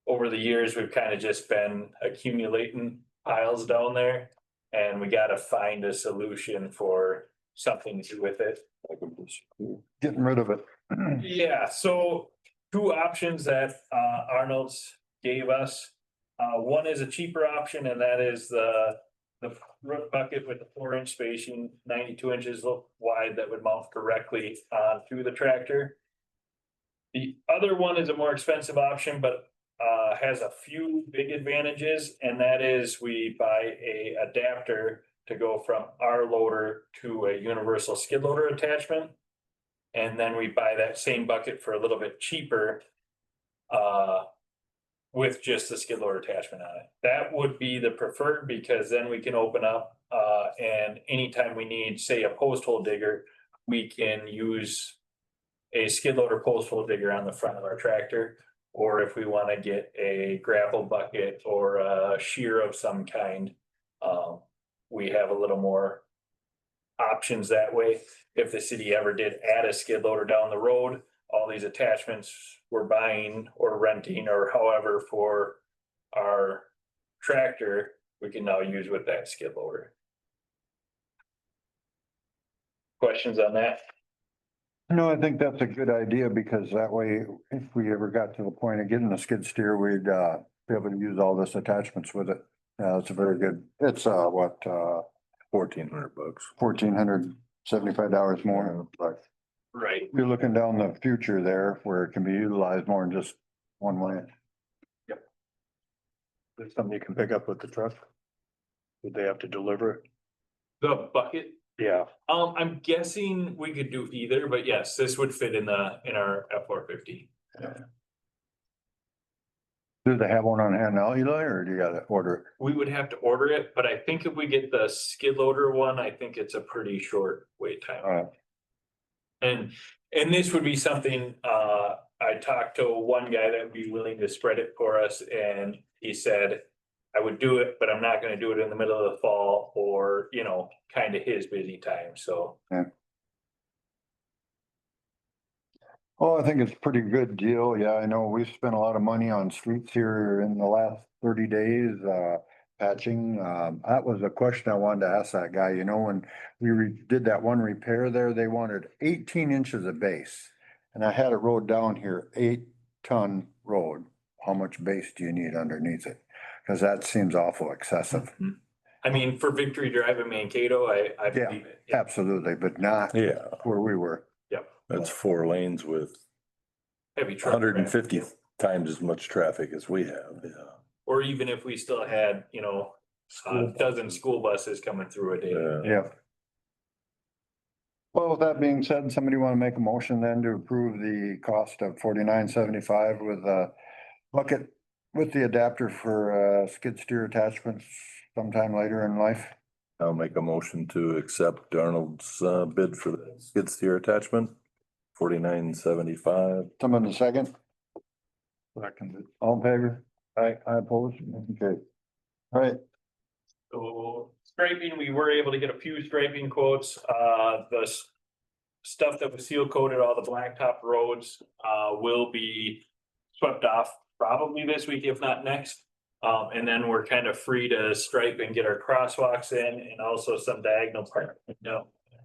Over the years, we've kind of just been accumulating piles down there, and we gotta find a solution for something to do with it. Getting rid of it. Yeah, so 2 options that Arnold's gave us. One is a cheaper option, and that is the root bucket with the 4-inch spacing, 92 inches wide, that would mount directly onto the tractor. The other one is a more expensive option, but has a few big advantages, and that is we buy a adapter to go from our loader to a universal skid loader attachment. And then we buy that same bucket for a little bit cheaper with just the skid loader attachment on it. That would be the preferred, because then we can open up and anytime we need, say, a post hole digger, we can use a skid loader post hole digger on the front of our tractor. Or if we want to get a gravel bucket or a shear of some kind, we have a little more options that way. If the city ever did add a skid loader down the road, all these attachments we're buying or renting or however for our tractor, we can now use with that skid loader. Questions on that? No, I think that's a good idea because that way, if we ever got to the point of getting a skid steer, we'd be able to use all this attachments with it. It's a very good, it's what, $1,400. $1,475 more, but Right. you're looking down the future there where it can be utilized more than just one way. There's something you can pick up with the truck. Would they have to deliver it? The bucket, Yeah. I'm guessing we could do either, but yes, this would fit in our F-450. Do they have one on hand now, Eli, or do you gotta order it? We would have to order it, but I think if we get the skid loader one, I think it's a pretty short wait time. And this would be something, I talked to one guy that would be willing to spread it for us, and he said, I would do it, but I'm not gonna do it in the middle of the fall or, you know, kind of his busy time, so. Oh, I think it's a pretty good deal. Yeah, I know we've spent a lot of money on streets here in the last 30 days, patching. That was a question I wanted to ask that guy, you know, when we did that one repair there, they wanted 18 inches of base. And I had it wrote down here, 8-ton road. How much base do you need underneath it? Cause that seems awful excessive. I mean, for Victory Drive in Mankato, I Yeah. believe it. Absolutely, but not Yeah, where we were. that's 4 lanes with Heavy truck. 150 times as much traffic as we have, yeah. Or even if we still had, you know, a dozen school buses coming through a day. Yeah. Well, with that being said, somebody want to make a motion then to approve the cost of $49.75 with a bucket with the adapter for skid steer attachments sometime later in life? I'll make a motion to accept Arnold's bid for the skid steer attachment, $49.75. Someone in a second? All in favor? I oppose. Okay. All right. So striping, we were able to get a few striping quotes, stuff that was seal coated, all the blacktop roads, will be swept off probably this week, if not next. And then we're kind of free to stripe and get our crosswalks in and also some diagonal part,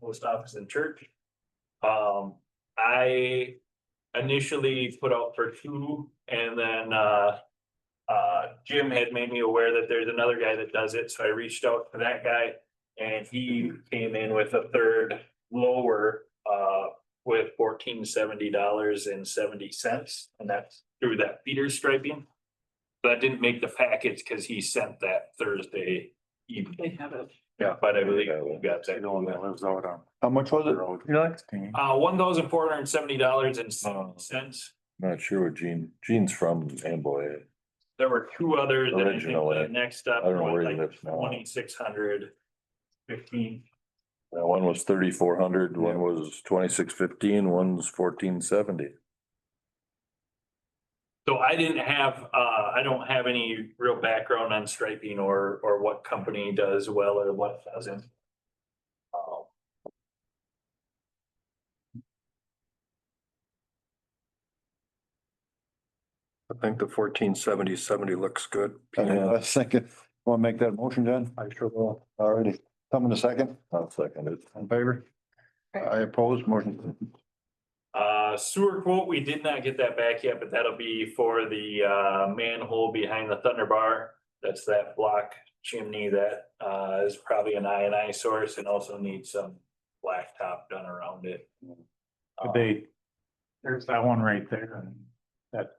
post office and church. I initially put out for 2 and then, Jim had made me aware that there's another guy that does it, so I reached out to that guy. And he came in with a third lower, with $1,470.70, and that's through that feeder striping. That didn't make the package because he sent that Thursday evening. They have it. Yeah, but I believe we got that. The one that lives out on How much was it? road. $1,470.70. Not sure what Gene's from Amboy. There were 2 others. And I think Originally. the next up. I don't know where he was lives now. 2,615. One was 3,400, one was 2,615, one's 1,470. So I don't have any real background on striping or what company does well or what doesn't. I think the 1470 looks good. I was thinking, want to make that motion, John? I sure will. Alrighty. Someone in a second? I'll second it. In favor? I oppose motion. Sewer quote, we did not get that back yet, but that'll be for the manhole behind the Thunder Bar. That's that block chimney that is probably an I&I source and also needs some blacktop done around it. There's that one right there and that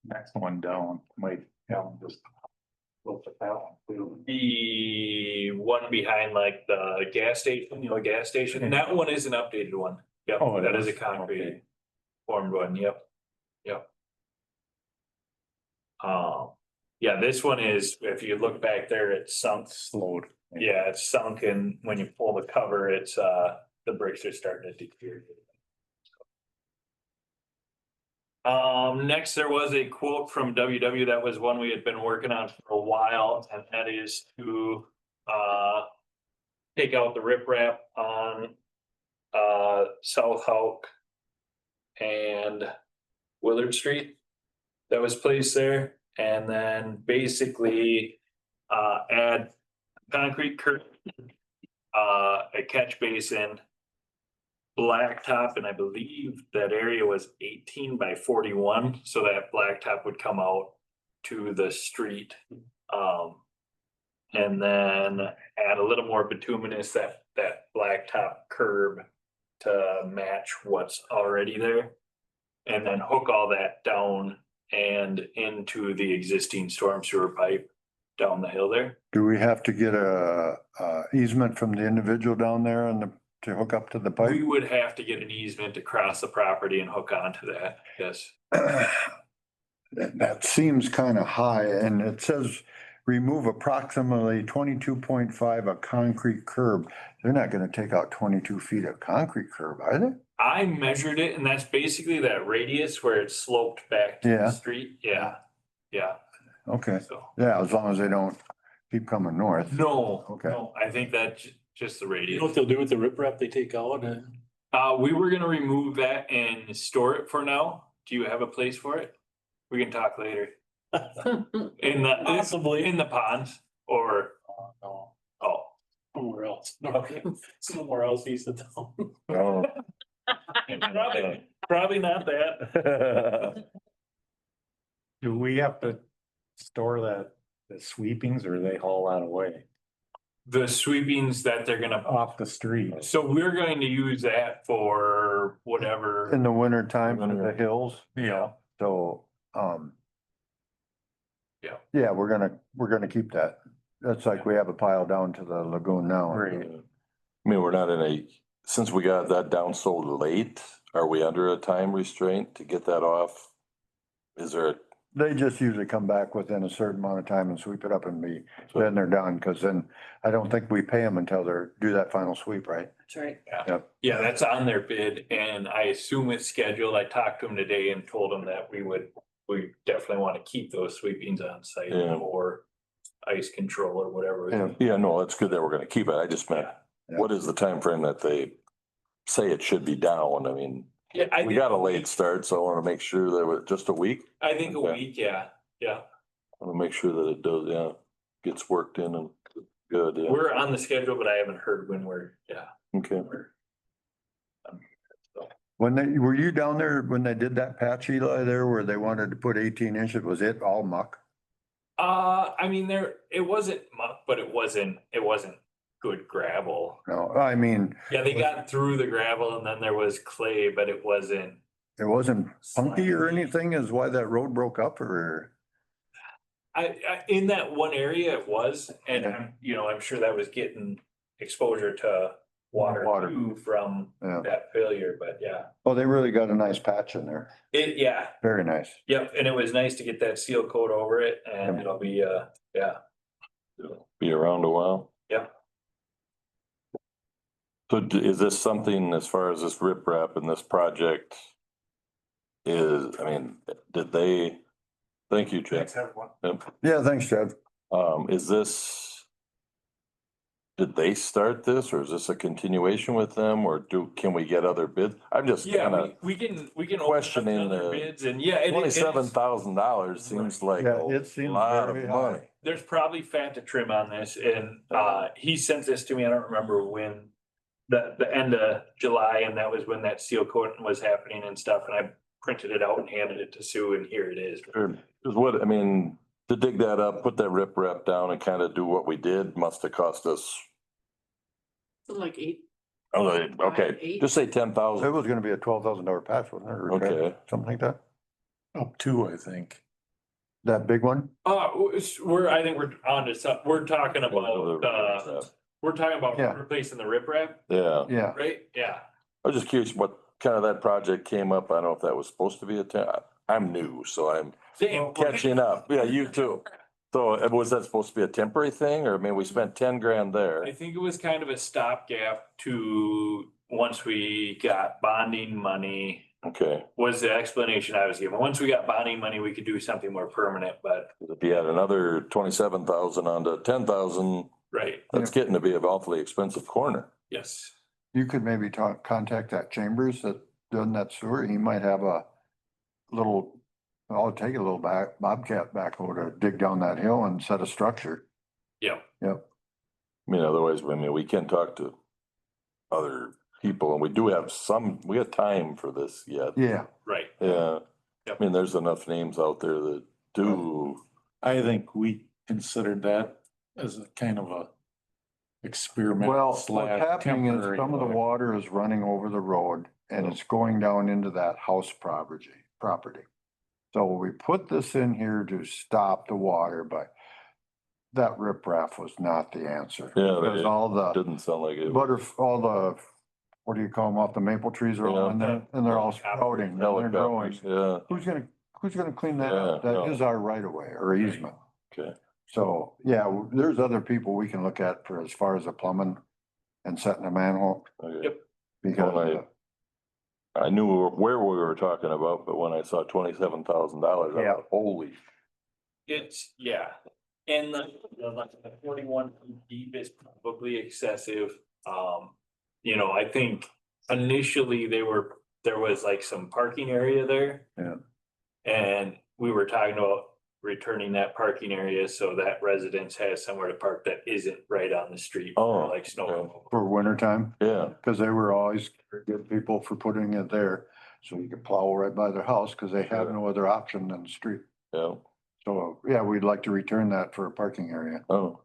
next one down, might, just look at that one. The one behind like the gas station, gas station, and that one is an updated one. Yep, Oh, that is a is? concrete Okay. formed one, yep. Yeah, this one is, if you look back there, it's sunk. Slowed. Yeah, it's sunk, and when you pull the cover, it's the bricks are starting to deteriorate. Next, there was a quote from WW. That was one we had been working on for a while, and that is to take out the riprap on South Hawk and Willard Street that was placed there, and then basically add concrete curb, a catch basin, blacktop, and I believe that area was 18 by 41, so that blacktop would come out to the street. And then add a little more bituminous, that blacktop curb to match what's already there. And then hook all that down and into the existing storm sewer pipe down the hill there. Do we have to get a easement from the individual down there and to hook up to the pipe? We would have to get an easement to cross the property and hook onto that, yes. That seems kind of high, and it says remove approximately 22.5 a concrete curb. They're not gonna take out 22 feet of concrete curb, are they? I measured it, and that's basically that radius where it's sloped back to Yeah. the street, yeah, yeah, Okay, so. yeah, as long as they don't keep coming north. No, Okay. no, I think that's just the You know radius. what they'll do with the riprap they take out? We were gonna remove that and store it for now. Do you have a place for it? We can talk later. In the, Possibly. in the ponds or, No, oh, somewhere else. Okay. Somewhere else east of town. Oh. Probably not that. Do we have to store the sweepings or they haul that away the sweepings that they're gonna, off the street? so we're going to use that for whatever. In the winter time for the hills, Yeah. so, Yeah. yeah, we're gonna keep that. That's like we have a pile down to the lagoon now. I mean, we're not in a, since we got that down so late, are we under a time restraint to get that off? Is there, They just usually come back within a certain amount of time and sweep it up and then they're done, cause then I don't think we pay them until do that final sweep, right? That's right. Yeah, that's on their bid and I assume it's scheduled. I talked to them today and told them that we definitely want to keep those sweepings on site Yeah. or ice control or whatever. Yeah. yeah, no, that's good that we're gonna keep it. I just meant, Yeah. what is the time frame that they say it should be down? I mean, Yeah, I we think got a late start, so I wanna make sure that we're just a week. I think a Okay. week, yeah, yeah. I wanna make sure that it does, yeah, gets worked in and good, yeah, We're on the schedule, but I haven't heard when we're, yeah. okay. Were you down there when they did that patch, Eli, there where they wanted to put 18 inches? Was it all muck? I mean, it wasn't muck, but it wasn't good gravel. No, I mean, Yeah, they got through the gravel and then there was clay, but it wasn't. it wasn't funky or anything is why that road broke up or? In that one area it was, and Yeah. I'm sure that was getting exposure to water Water. too from Yeah. that failure, but yeah. Oh, they really got a nice patch in there. Yeah, Very nice. yep, and it was nice to get that seal coat over it and Yep. it'll be, yeah. Be around a while. Yeah. So is this something as far as this riprap and this project is, I mean, did they, thank you, Jeff. Yeah, thanks, Chad. Is this, did they start this or is this a continuation with them or can we get other bids? I'm just Yeah, kinda we can. open up questioning to other the bids and yeah. it is- $27,000 seems like Yeah, a it seems lot of very high. money. There's probably fat to trim on this and he sent this to me, I don't remember when. The end of July and that was when that seal coating was happening and stuff and I printed it out and handed it to Sue and here it is. Sure. Cause what, I mean, to dig that up, put that riprap down and kind of do what we did must have cost us, Like eight. okay, Eight. just say It 10,000. was gonna be a $12,000 patch, wasn't it? or Okay. Something like that. Up to, I think. That big one? I think we're on to some, we're talking about, Yeah. replacing the riprap, Yeah, Yeah. right? Yeah. I was just curious what kind of that project came up. I don't know if that was supposed to be I'm new, so I'm Same. catching up. Yeah, you too. So was that supposed to be a temporary thing or I mean, we spent 10 grand there. I think it was kind of a stopgap to, once we got bonding money, Okay, was the explanation I was given. Once we got bonding money, we could do something more permanent, but, if you had another 27,000 onto 10,000, right, that's getting to be an awfully expensive corner. yes. You could maybe contact that Chambers that done that sewer. He might have a little, I'll take a little bobcat backhoe to dig down that hill and set a structure. Yeah. Yep. I mean, otherwise, I mean, we can talk to other people, and we do have we have time for this yet. Yeah, Right. Yeah, Yep. I mean, there's enough names out there that do, I think we considered that as a kind of a experiment. well, what's slash happening is temporary, some of the like- water is running over the road and it's going down into that house property. So we put this in here to stop the water, but that riprap was not the answer. Yeah, Because it all the didn't sound like it. all the, what do you call them, off the maple trees are all in there and they're all sprouting, and they're growing. Helicopters, yeah, Who's gonna clean that up? Yeah, That no. is our right of way or easement. okay. So, yeah, there's other people we can look at for as far as the plumbing and setting a manhole. Okay. Yep. Because, Well, I knew where we were talking about, but when I saw $27,000, I Yeah. thought, holy. It's, yeah, and the 41 feet deep is probably excessive. You know, I think initially there was like some parking area there. Yeah. And we were talking about returning that parking area so that residents has somewhere to park that isn't right on the street. Oh, Like snow okay. removal. for winter time, Yeah, because they were always good people for putting it there. So you could plow right by their house because they have Yeah. no other option than the street. yeah, So, yeah, we'd like to return that for a parking area oh,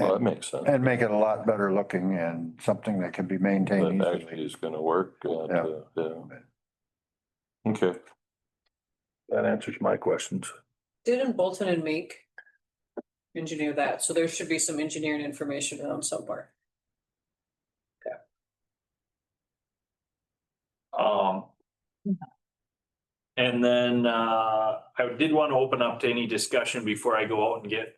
well, that makes sense. and make it a lot better looking and something that can be maintained That easily. actually is gonna work, yeah. Okay. That answers my questions. Didn't Bolton and Mink engineer that? So there should be some engineering information around somewhere. And then I did want to open up to any discussion before I go out and get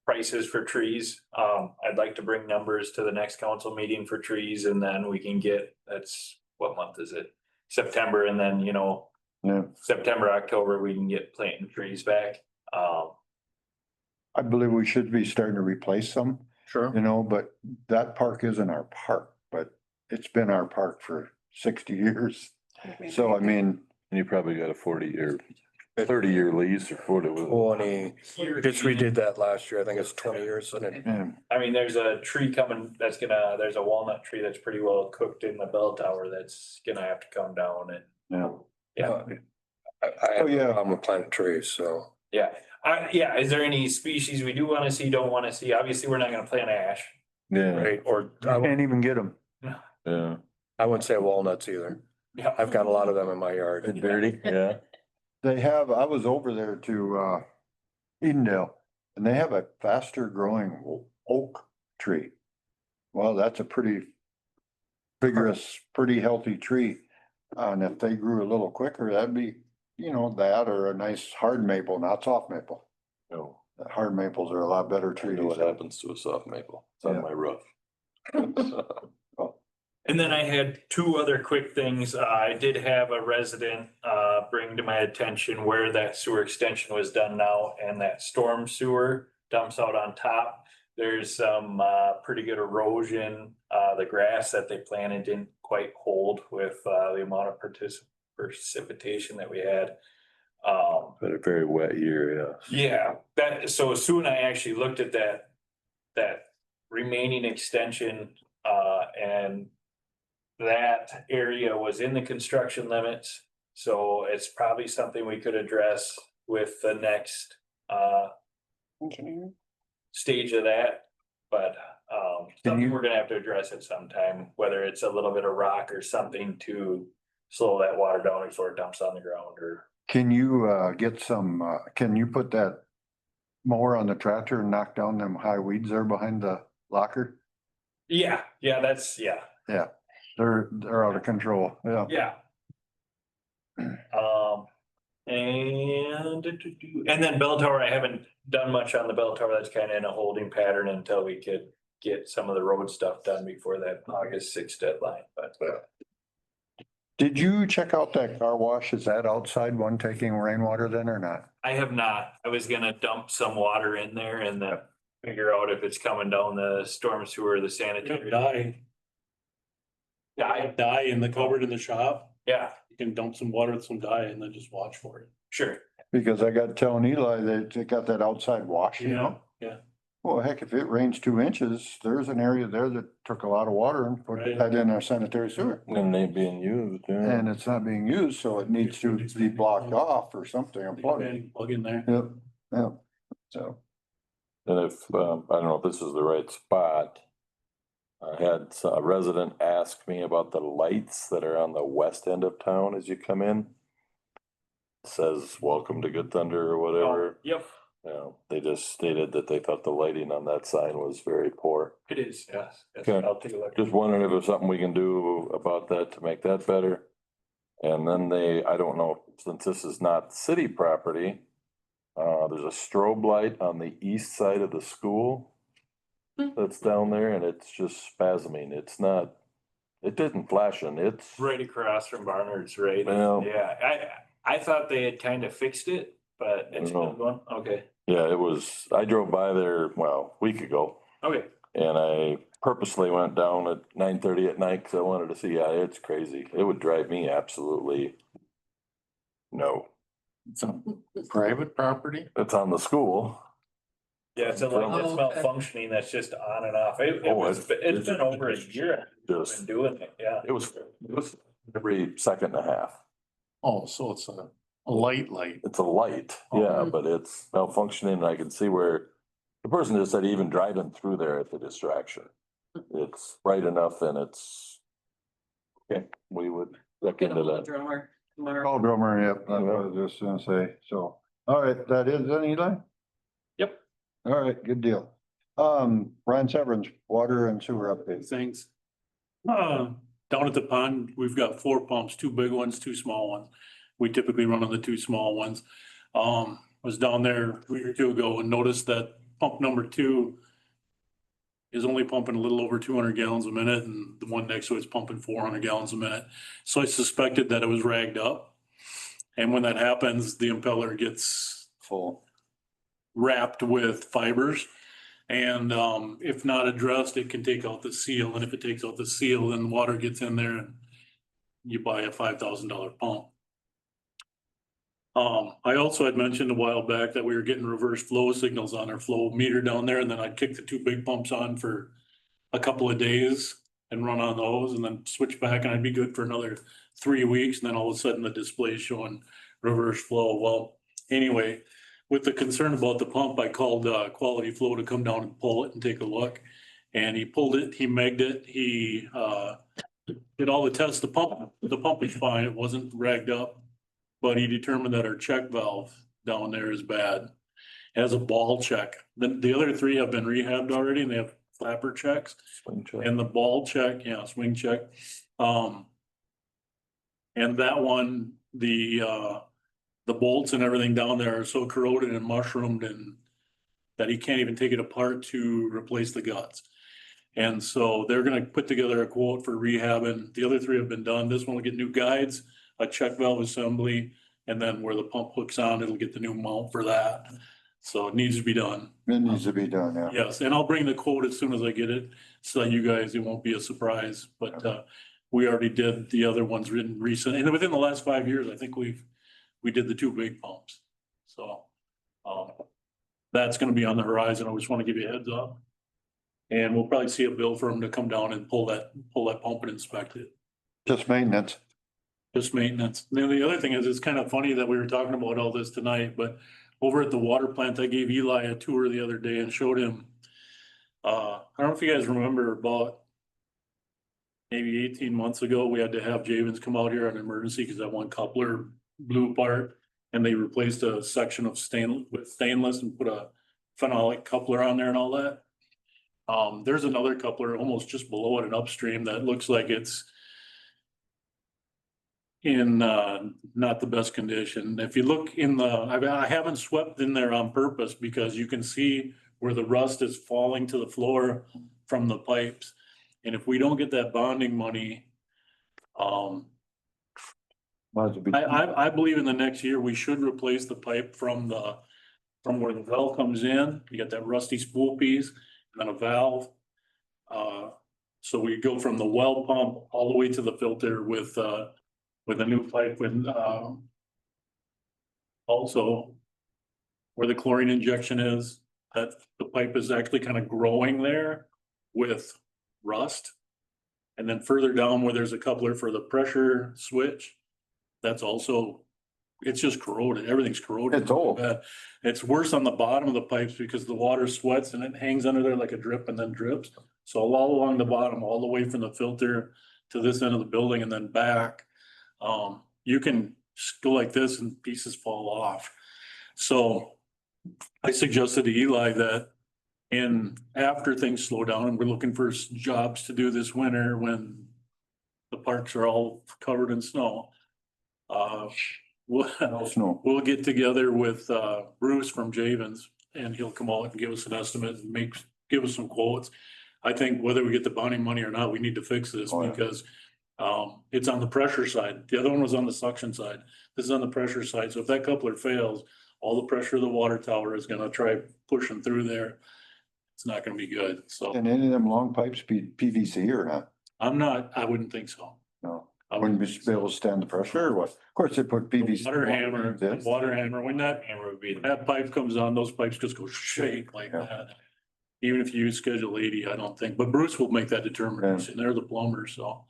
prices for trees. I'd like to bring numbers to the next council meeting for trees, and then we can get, that's, what month is it? September, and then, you know, Yeah, September, October, we can get planting trees back. I believe we should be starting to replace some, Sure. you know, but that park isn't our park, but it's been our park for 60 years. So I mean, And you probably got a 40-year, 30-year lease or 40. 20, just redid that last year. I think it's 20 years. And it- yeah, I mean, there's a tree coming that's there's a walnut tree that's pretty well cooked in the bell tower that's gonna have to come down and, yeah. yeah. I have Oh, yeah. no problem with planting trees, so. Yeah, yeah, is there any species we do wanna see, don't wanna see? Obviously, we're not gonna plant ash. Yeah, Right, or Can't even get them. yeah. I wouldn't say walnuts either. Yeah. I've got a lot of them in my yard. And dirty, yeah. They have, I was over there to Edendale and they have a faster growing oak tree. Well, that's a pretty vigorous, pretty healthy tree. And if they grew a little quicker, that'd be, you know, that or a nice hard maple, not soft maple. No, The hard maples are a lot better I trees. know what happens to a soft maple. It's on Yeah. my roof. And then I had two other quick things. I did have a resident bring to my attention where that sewer extension was done now and that storm sewer dumps out on top. There's some pretty good erosion. The grass that they planted didn't quite hold with the amount of precipitation that we had. But a very wet year, yeah. Yeah, so soon I actually looked at that remaining extension, and that area was in the construction limits. So it's probably something we could address with the next, Engineering. stage of that. But, something you- we're gonna have to address at some time, whether it's a little bit of rock or something to slow that water down before it dumps on the ground or. Can you get some, can you put that mower on the tractor and knock down them high weeds there behind the locker? Yeah, that's, yeah. They're out of control, yeah. Yeah. And then bell tower, I haven't done much on the bell tower. That's kind of in a holding pattern until we could get some of the road stuff done before that August 6th deadline, but. Did you check out that car wash? Is that outside one taking rainwater then or not? I have not. I was gonna dump some water in there and then figure out if it's coming down the storm sewer or the sanitary. Dye in the cupboard in the shop. Yeah, You can dump some water with some dye and then just watch for it. sure. Because I got telling Eli that they got that outside wash, you know? Yeah. Well, heck, if it rains 2 inches, there's an area there that took a lot of water and put Right. that in our sanitary sewer. And they being used, yeah. And it's not being used, so it needs to be blocked off or something, or plugged. Plug in there. Yep, yep, so. And if, I don't know if this is the right spot. I had a resident ask me about the lights that are on the west end of town as you come in. Says, welcome to Good Thunder or whatever. Yep, You know, they just stated that they thought the lighting on that sign was very poor. it is, yes. Yes, Okay. I'll take a look. Just wondering if there's something we can do about that to make that better. And then I don't know, since this is not city property, there's a strobe light on the east side of the school that's down there and it's just spasming. It's not, it didn't flashing, it's. Right across from Barnard's, right? Well- Yeah, I thought they had kind of fixed it, but it's No. still going, okay, Yeah, it was, I drove by there, well, a week ago. okay. And I purposely went down at 9:30 at night because I wanted to see, yeah, it's crazy. It would drive me absolutely. No, It's on private property? it's on the school. Yeah, it's a light that's Oh, okay. malfunctioning, that's just on and off. It Oh, was, it's been over a year Just, been doing it, yeah. it was every second and a half. Oh, so it's a light. It's a light, yeah, but it's malfunctioning and I can see where the person just said even driving through there at the distraction. It's bright enough and it's, okay, we would look Get a into hold of that. drummer tomorrow. Call drummer, yep, that's what I was just gonna say, so, all right, that is then, Eli? Yep. All right, good deal. Brian Severance, water and sewer update. Things. Down at the pond, we've got 4 pumps, 2 big ones, 2 small ones. We typically run on the 2 small ones. Was down there a week or 2 ago and noticed that pump number 2 is only pumping a little over 200 gallons a minute and the one next to it's pumping 400 gallons a minute. So I suspected that it was ragged up. And when that happens, the impeller gets Full. wrapped with fibers. And if not addressed, it can take out the seal. And if it takes out the seal, then water gets in there and you buy a $5,000 pump. I also had mentioned a while back that we were getting reverse flow signals on our flow meter down there, and then I'd kick the 2 big pumps on for a couple of days and run on those and then switch back and I'd be good for another 3 weeks. And then all of a sudden the display is showing reverse flow. Well, anyway, with the concern about the pump, I called Quality Flow to come down and pull it and take a look. And he pulled it, he megged it, he did all the tests. The pump is fine, it wasn't ragged up. But he determined that our check valve down there is bad. It has a ball check. The other 3 have been rehabbed already and they have flapper checks. Swing check. And the ball check, yeah, swing check. And that one, the bolts and everything down there are so corroded and mushroomed and that he can't even take it apart to replace the guts. And so they're gonna put together a quote for rehabbing. The other 3 have been done. This one will get new guides, a check valve assembly, and then where the pump hooks on, it'll get the new mount for that. So it needs to be done. It needs to be done, yeah. Yes, and I'll bring the quote as soon as I get it, so that you guys, it won't be a surprise, but we already did the other ones written recent, and within the last 5 years, I think we did the 2 big pumps. So, that's gonna be on the horizon. I just wanna give you a heads up. And we'll probably see a bill for him to come down and pull that pump and inspect it. Just maintenance. Just maintenance. Then the other thing is, it's kind of funny that we were talking about all this tonight, but over at the water plant, I gave Eli a tour the other day and showed him. I don't know if you guys remember about maybe 18 months ago, we had to have Javens come out here on emergency because that one coupler blew apart. And they replaced a section of stainless and put a phenolic coupler on there and all that. There's another coupler almost just below it and upstream that looks like it's in not the best condition. If you look in I haven't swept in there on purpose because you can see where the rust is falling to the floor from the pipes. And if we don't get that bonding money, I believe in the next year, we should replace the pipe from where the well comes in. You got that rusty spool piece and then a valve. So we go from the well pump all the way to the filter with a new pipe with, also where the chlorine injection is, that the pipe is actually kind of growing there with rust. And then further down where there's a coupler for the pressure switch, that's also, it's just corroded. Everything's corroded. It's old. It's worse on the bottom of the pipes because the water sweats and it hangs under there like a drip and then drips. So all along the bottom, all the way from the filter to this end of the building and then back, you can just go like this and pieces fall off. So I suggested to Eli that after things slow down and we're looking for jobs to do this winter when the parks are all covered in snow. We'll get together with Bruce from Javens and he'll come out and give us an estimate and give us some quotes. I think whether we get the bonding money or not, we need to fix this because it's on the pressure side. The other one was on the suction side. This is on the pressure side. So if that coupler fails, all the pressure of the water tower is gonna try pushing through there. It's not gonna be good. So Can any of them long pipes be PVC or not? I wouldn't think so. No. I Wouldn't be able to stand the pressure or what? Of course, they put PVC. Water hammer, when that pipe comes on, those pipes just go shake like that. Even if you use Schedule 80, I don't think, but Bruce will make that determination. They're the plumber, so.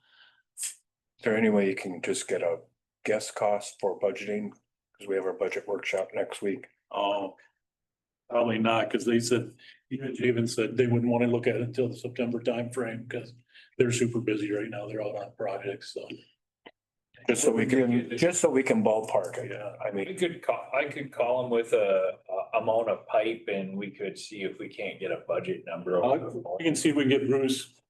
Is there any way you can just get a guess cost for budgeting? Cause we have our budget workshop next week. Oh, probably not, cause they said, even Javen said they wouldn't wanna look at it until the September timeframe, cause they're super busy right now. They're out on projects, so. Just so we can ballpark it. Yeah. I mean, I could call them with a amount of pipe and we could see if we can't get a budget number. We can see if we can get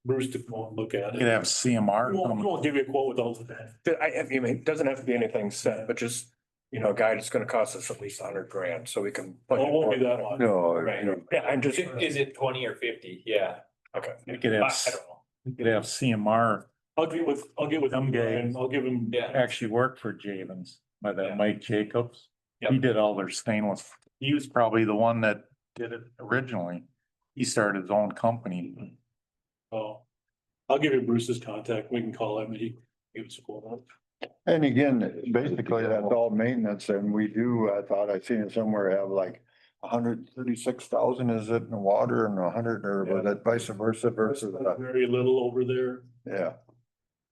Bruce to go and look at You could it. have CMR. He won't give you a quote with all of that. I mean, it doesn't have to be anything set, but just, a guide, it's gonna cost us at least $100,000, so we can. Oh, it won't be that much. No, Right. Yeah, I'm just. Is it 20 or 50? Yeah. Okay. You could I have, don't know. you could have CMR I'll get with Them him, guys. and I'll give him. Yeah. actually work for Javens by that Yeah. Mike Jacobs. Yep. He did all their stainless. He was probably the one that did it originally. He started his own company. Oh, I'll give you Bruce's contact. We can call him and he give us a quote. and again, basically that's all maintenance and we do, I thought I seen it somewhere have like 136,000 is it in the water and 100 or was it vice versa versus Very little over there. yeah.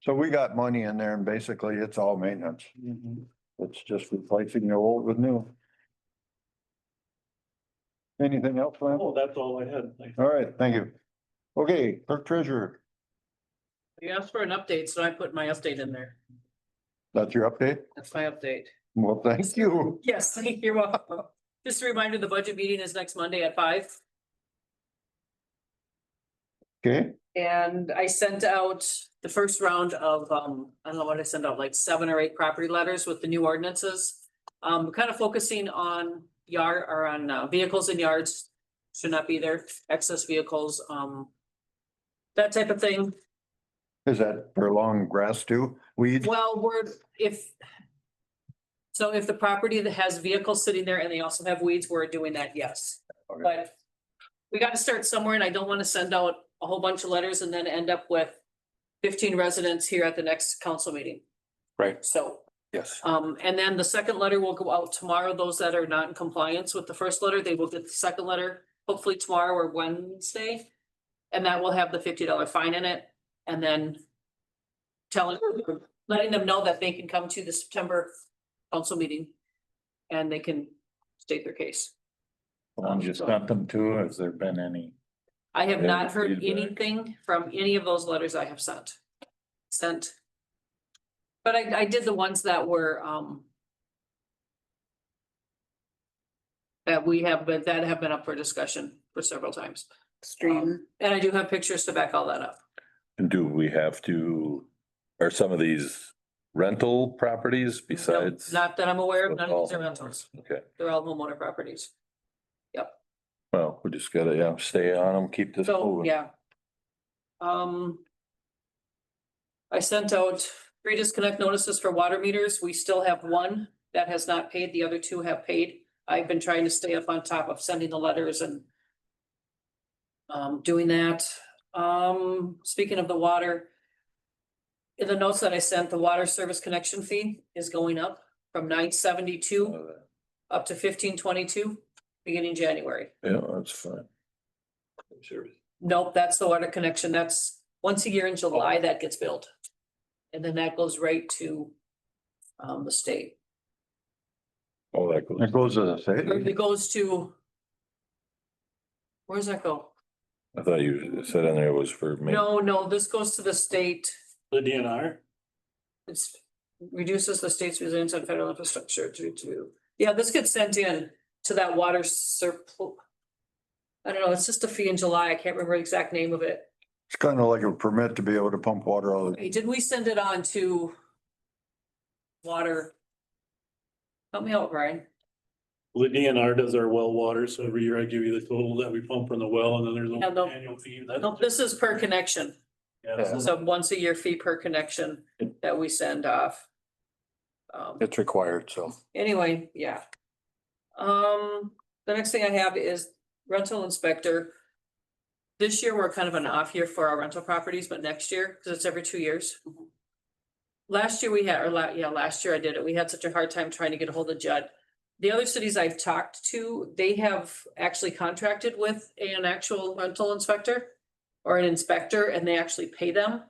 So we got money in there and basically it's all maintenance. It's just replacing the old with new. Anything else, Lance? Oh, that's all I had. Thanks. All right, thank you. Okay, clerk treasurer, You asked for an update, so I put my update in there. that's your update? That's my update. Well, thank you. Yes, you're welcome. Just a reminder, the budget meeting is next Monday at 5. Okay, And I sent out the first round of, I don't know what I sent out, like 7 or 8 property letters with the new ordinances. Kind of focusing on vehicles in yards, should not be there, excess vehicles, that type of thing. is that for long grass too? Weeds? Well, if the property that has vehicles sitting there and they also have weeds, we're doing that, yes. Okay. But we gotta start somewhere and I don't wanna send out a whole bunch of letters and then end up with 15 residents here at the next council meeting. Right. So, Yes. and then the second letter will go out tomorrow. Those that are not in compliance with the first letter, they will get the second letter, hopefully tomorrow or Wednesday. And that will have the $50 fine in it. And then letting them know that they can come to the September council meeting and they can state their case. The ones you sent them to, has there been any? I have Yeah, not heard feedback. anything from any of those letters I have sent. But I did the ones that were, that have been up for discussion for several times. Stream. And I do have pictures to back all that up. And do we have to, are some of these rental properties No, besides? not that I'm aware of, none of these are rentals. Okay, They're all homeowner properties. well, we just gotta, stay on them, keep this So, moving. yeah. I sent out 3 disconnect notices for water meters. We still have 1 that has not paid. The other 2 have paid. I've been trying to stay up on top of sending the letters and doing that. Speaking of the water, in the notes that I sent, the water service connection fee is going up from $9.72 up to $15.22. beginning January. Yeah, that's fine. Nope, that's the water connection. That's once a year in July that gets billed. And then that goes right to the state. Oh, that goes. It goes to the Or state. it goes to. Where does that go? I thought you said in there it was for me. No, this goes to the state. The DNR, It's reduces the state's resilience on federal infrastructure yeah, this gets sent in to that water surplus. I don't know, it's just a fee in July. I can't remember the exact name of it. It's kind of like a permit to be able to pump water out of Hey, did we send it on to water? Help me out, Brian. the DNR does our well water, so every year I give you the total that we pump from the well, and then there's Yeah, an no. annual fee. That- No, this is per connection. Yeah, This is a once a year fee per connection that we send off. It's required, so. Anyway, yeah. The next thing I have is rental inspector. This year, we're kind of an off year for our rental properties, but next year, because it's every 2 years. Last year we had, last year I did it. We had such a hard time trying to get a hold of Judd. The other cities I've talked to, they have actually contracted with an actual rental inspector or an inspector, and they actually pay them.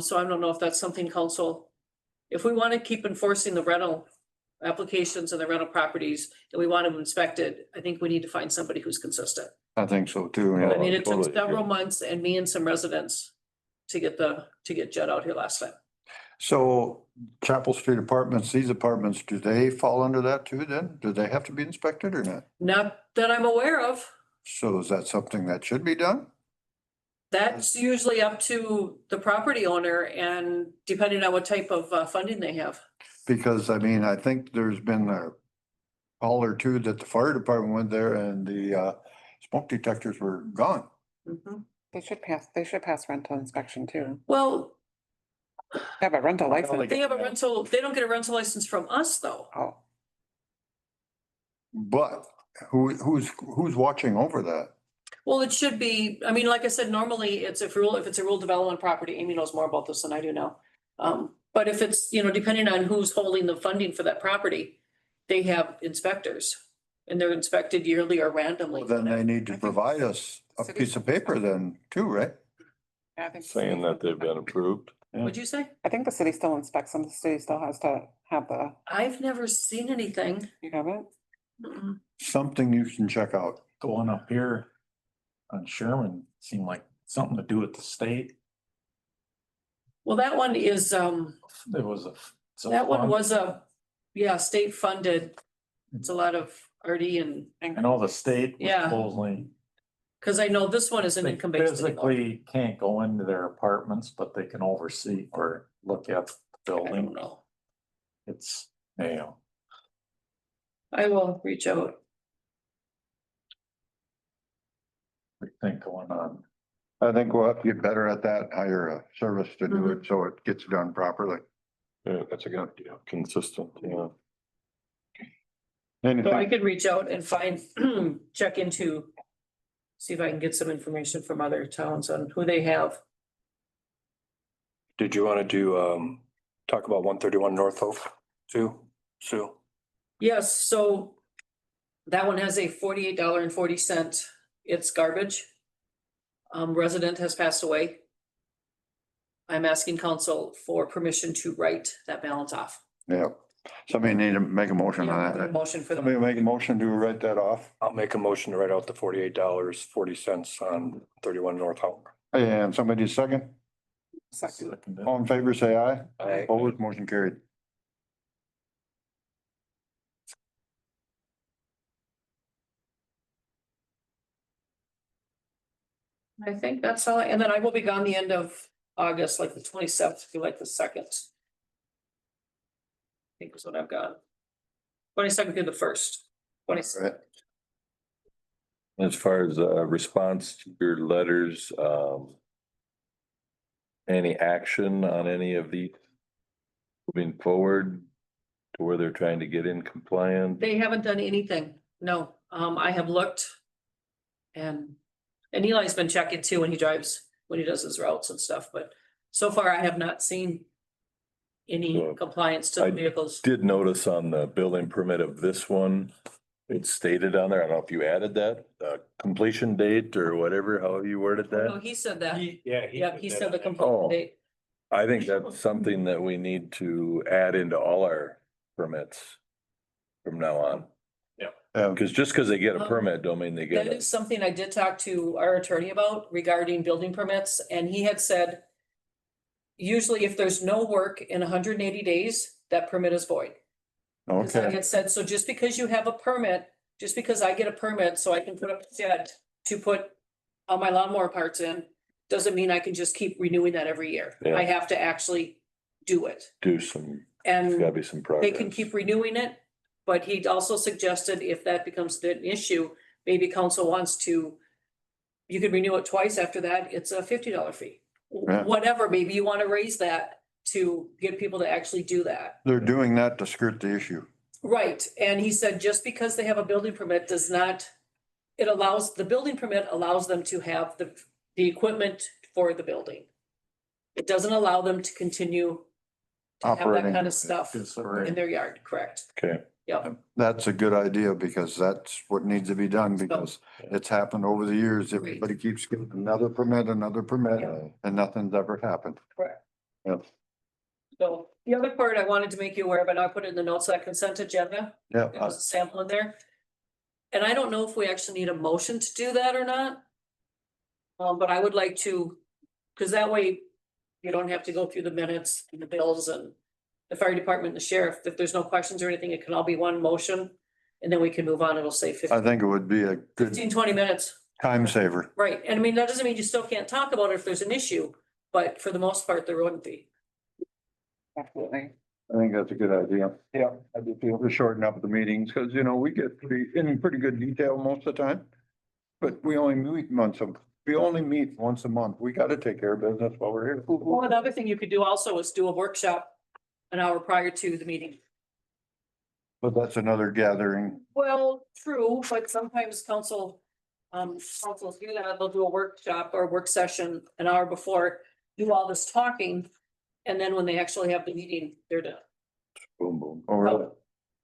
So I don't know if that's something council, if we want to keep enforcing the rental applications and the rental properties, and we want them inspected, I think we need to find somebody who's consistent. I think so too. I Yeah. mean, it took totally agree. several months and me and some residents to get Judd out here last time. So Chapel Street Apartments, these apartments, do they fall under that too then? Do they have to be inspected or not? Not that I'm aware of. So is that something that should be done? That's usually up to the property owner and depending on what type of funding they have. Because I mean, I think there's been a call or two that the fire department went there and the smoke detectors were gone. Mhm. They should pass rental inspection too. Well, Have a rental license. they have a rental, they don't get a rental license from us though. Oh, But who's watching over that? Well, it should be, I mean, like I said, normally it's if it's a rural development property, Amy knows more about this than I do now. But if it's, depending on who's holding the funding for that property, they have inspectors. And they're inspected yearly or randomly. Then they need to provide us a piece of paper then too, right? yeah, I think. Saying that they've been approved. What'd you say? I think the city still inspects them. The city still has to have the, I've never seen anything. you haven't? Mm-mm. Something you can check out. The one up here on Sherman seemed like something to do with the state. Well, that one is, There was a. that one was state funded. It's a lot of RD and, I know the state was Yeah. supposedly. cause I know this one isn't They income based anymore. physically can't go into their apartments, but they can oversee or look at the I don't building. know. It's, I will reach out. we think going on. I think we'll have to get better at that, hire a service to do it so it gets done properly. Yeah, that's a good idea. Consistent, yeah. So I Anything, could reach out and find, check into, see if I can get some information from other towns on who they have. Did you want to do, talk about 131 North Hope too, Sue? Yes, so that one has a $48.40. It's garbage. Resident has passed away. I'm asking council for permission to write that balance off. yeah. Somebody need to make a motion on Yeah, that. motion for Somebody the, make a motion to write that off. I'll make a motion to write out the $48.40 on 31 North Hope. And somebody second, Second. all in favor, say aye. Aye. Opposed, motion carried. I think that's all, and then I will be gone the end of August, like the 27th, if you like the 2nd. I think is what I've got. 22nd through the 1st. 22nd. Right. As far as response to your letters, any action on any of these moving forward to where they're trying to get in compliant? They haven't done anything, no, I have looked. And Eli's been checking too when he does his routes and stuff, but so far I have not seen any So, compliance to I the vehicles. Did notice on the building permit of this one, It's stated on there. I don't know if you added that, completion date or whatever, how you worded No, that. he said that. Yeah. He said the Oh. complete date. I think that's something that we need to add into all our permits from now on. Yeah, Cause just cause they get a permit, don't mean they get That it. is something I did talk to our attorney about regarding building permits, and he had said usually if there's no work in hundred and eighty days, that permit is void. 'Cause I okay, had said, so just because you have a permit, just because I get a permit, so I can put up a shed to put all my lawnmower parts in, doesn't mean I can just keep renewing that every year. Yeah. I have to actually do it. Do some, gotta And be some they progress. can keep renewing it, but he also suggested if that becomes an issue, maybe council wants to, you could renew it twice after that, it's a $50 fee. Yeah. Whatever, maybe you want to raise that to get people to actually do that. they're doing that to skirt the issue. Right, and he said just because they have a building permit does not, it allows, the building permit allows them to have the equipment for the building. It doesn't allow them to continue to have that Operating. kind of stuff in their yard, correct? Okay, Yep, That's a good idea because that's what needs to be done because it's happened over the years. Everybody keeps getting another permit, and nothing's ever happened. correct. Yep. So the other part I wanted to make you aware of, and I put it in the notes, that consent agenda, Yeah, there was a sample in there. And I don't know if we actually need a motion to do that or not. But I would like to, because that way you don't have to go through the minutes and the bills and the fire department, and the sheriff. If there's no questions or anything, it can all be one motion. And then we can move on. It'll say I 15, think it would be a good 20 minutes. time saver. Right. And I mean, that doesn't mean you still can't talk about it if there's an issue, but for the most part, there wouldn't be. Absolutely. I think that's a good idea. Yeah, I do feel. To shorten up the meetings, because you know, we get in pretty good detail most of the time. But we only meet once a month. We gotta take care of business while we're here. Well, another thing you could do also is do a workshop an hour prior to the meeting. But that's another gathering. Well, true, but sometimes councils do that. They'll do a workshop or work session an hour before, do all this talking. And then when they actually have the meeting, they're done. boom, boom. Oh, really?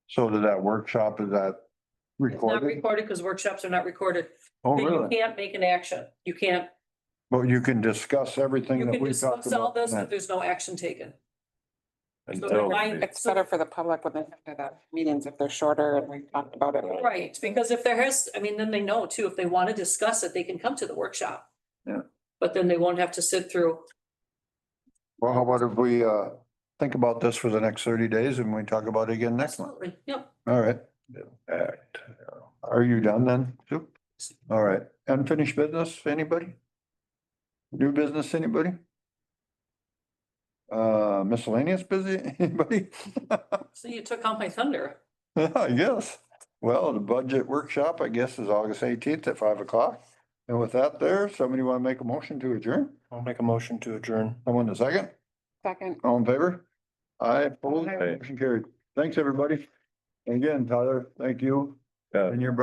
So did that workshop, is that It's not recorded? recorded because workshops are not recorded. Oh, You really? can't make an action. You can't, But you can discuss everything you that can we talked discuss all about. this, but there's no action taken. Until- It's better for the public when they have the meetings if they're shorter and we talked about it. Right, because if there has, I mean, then they know too, if they want to discuss it, they can come to the workshop. Yeah. But then they won't have to sit through. Well, how about if we think about this for the next 30 days and we talk about it again next month? Absolutely, yep. All right. Act. Are you done then? Sue? All right. Unfinished business, anybody? New business, anybody? Miscellaneous busy, anybody? So you took on my thunder. I guess. Well, the budget workshop, I guess, is August 18th at 5 o'clock. And with that there, somebody want to make a motion to adjourn? I'll make a motion to adjourn. Someone a second? Second. All in favor? Aye, opposed, Aye. motion carried. Thanks, everybody. And again, Tyler, thank you Yeah. and your brother.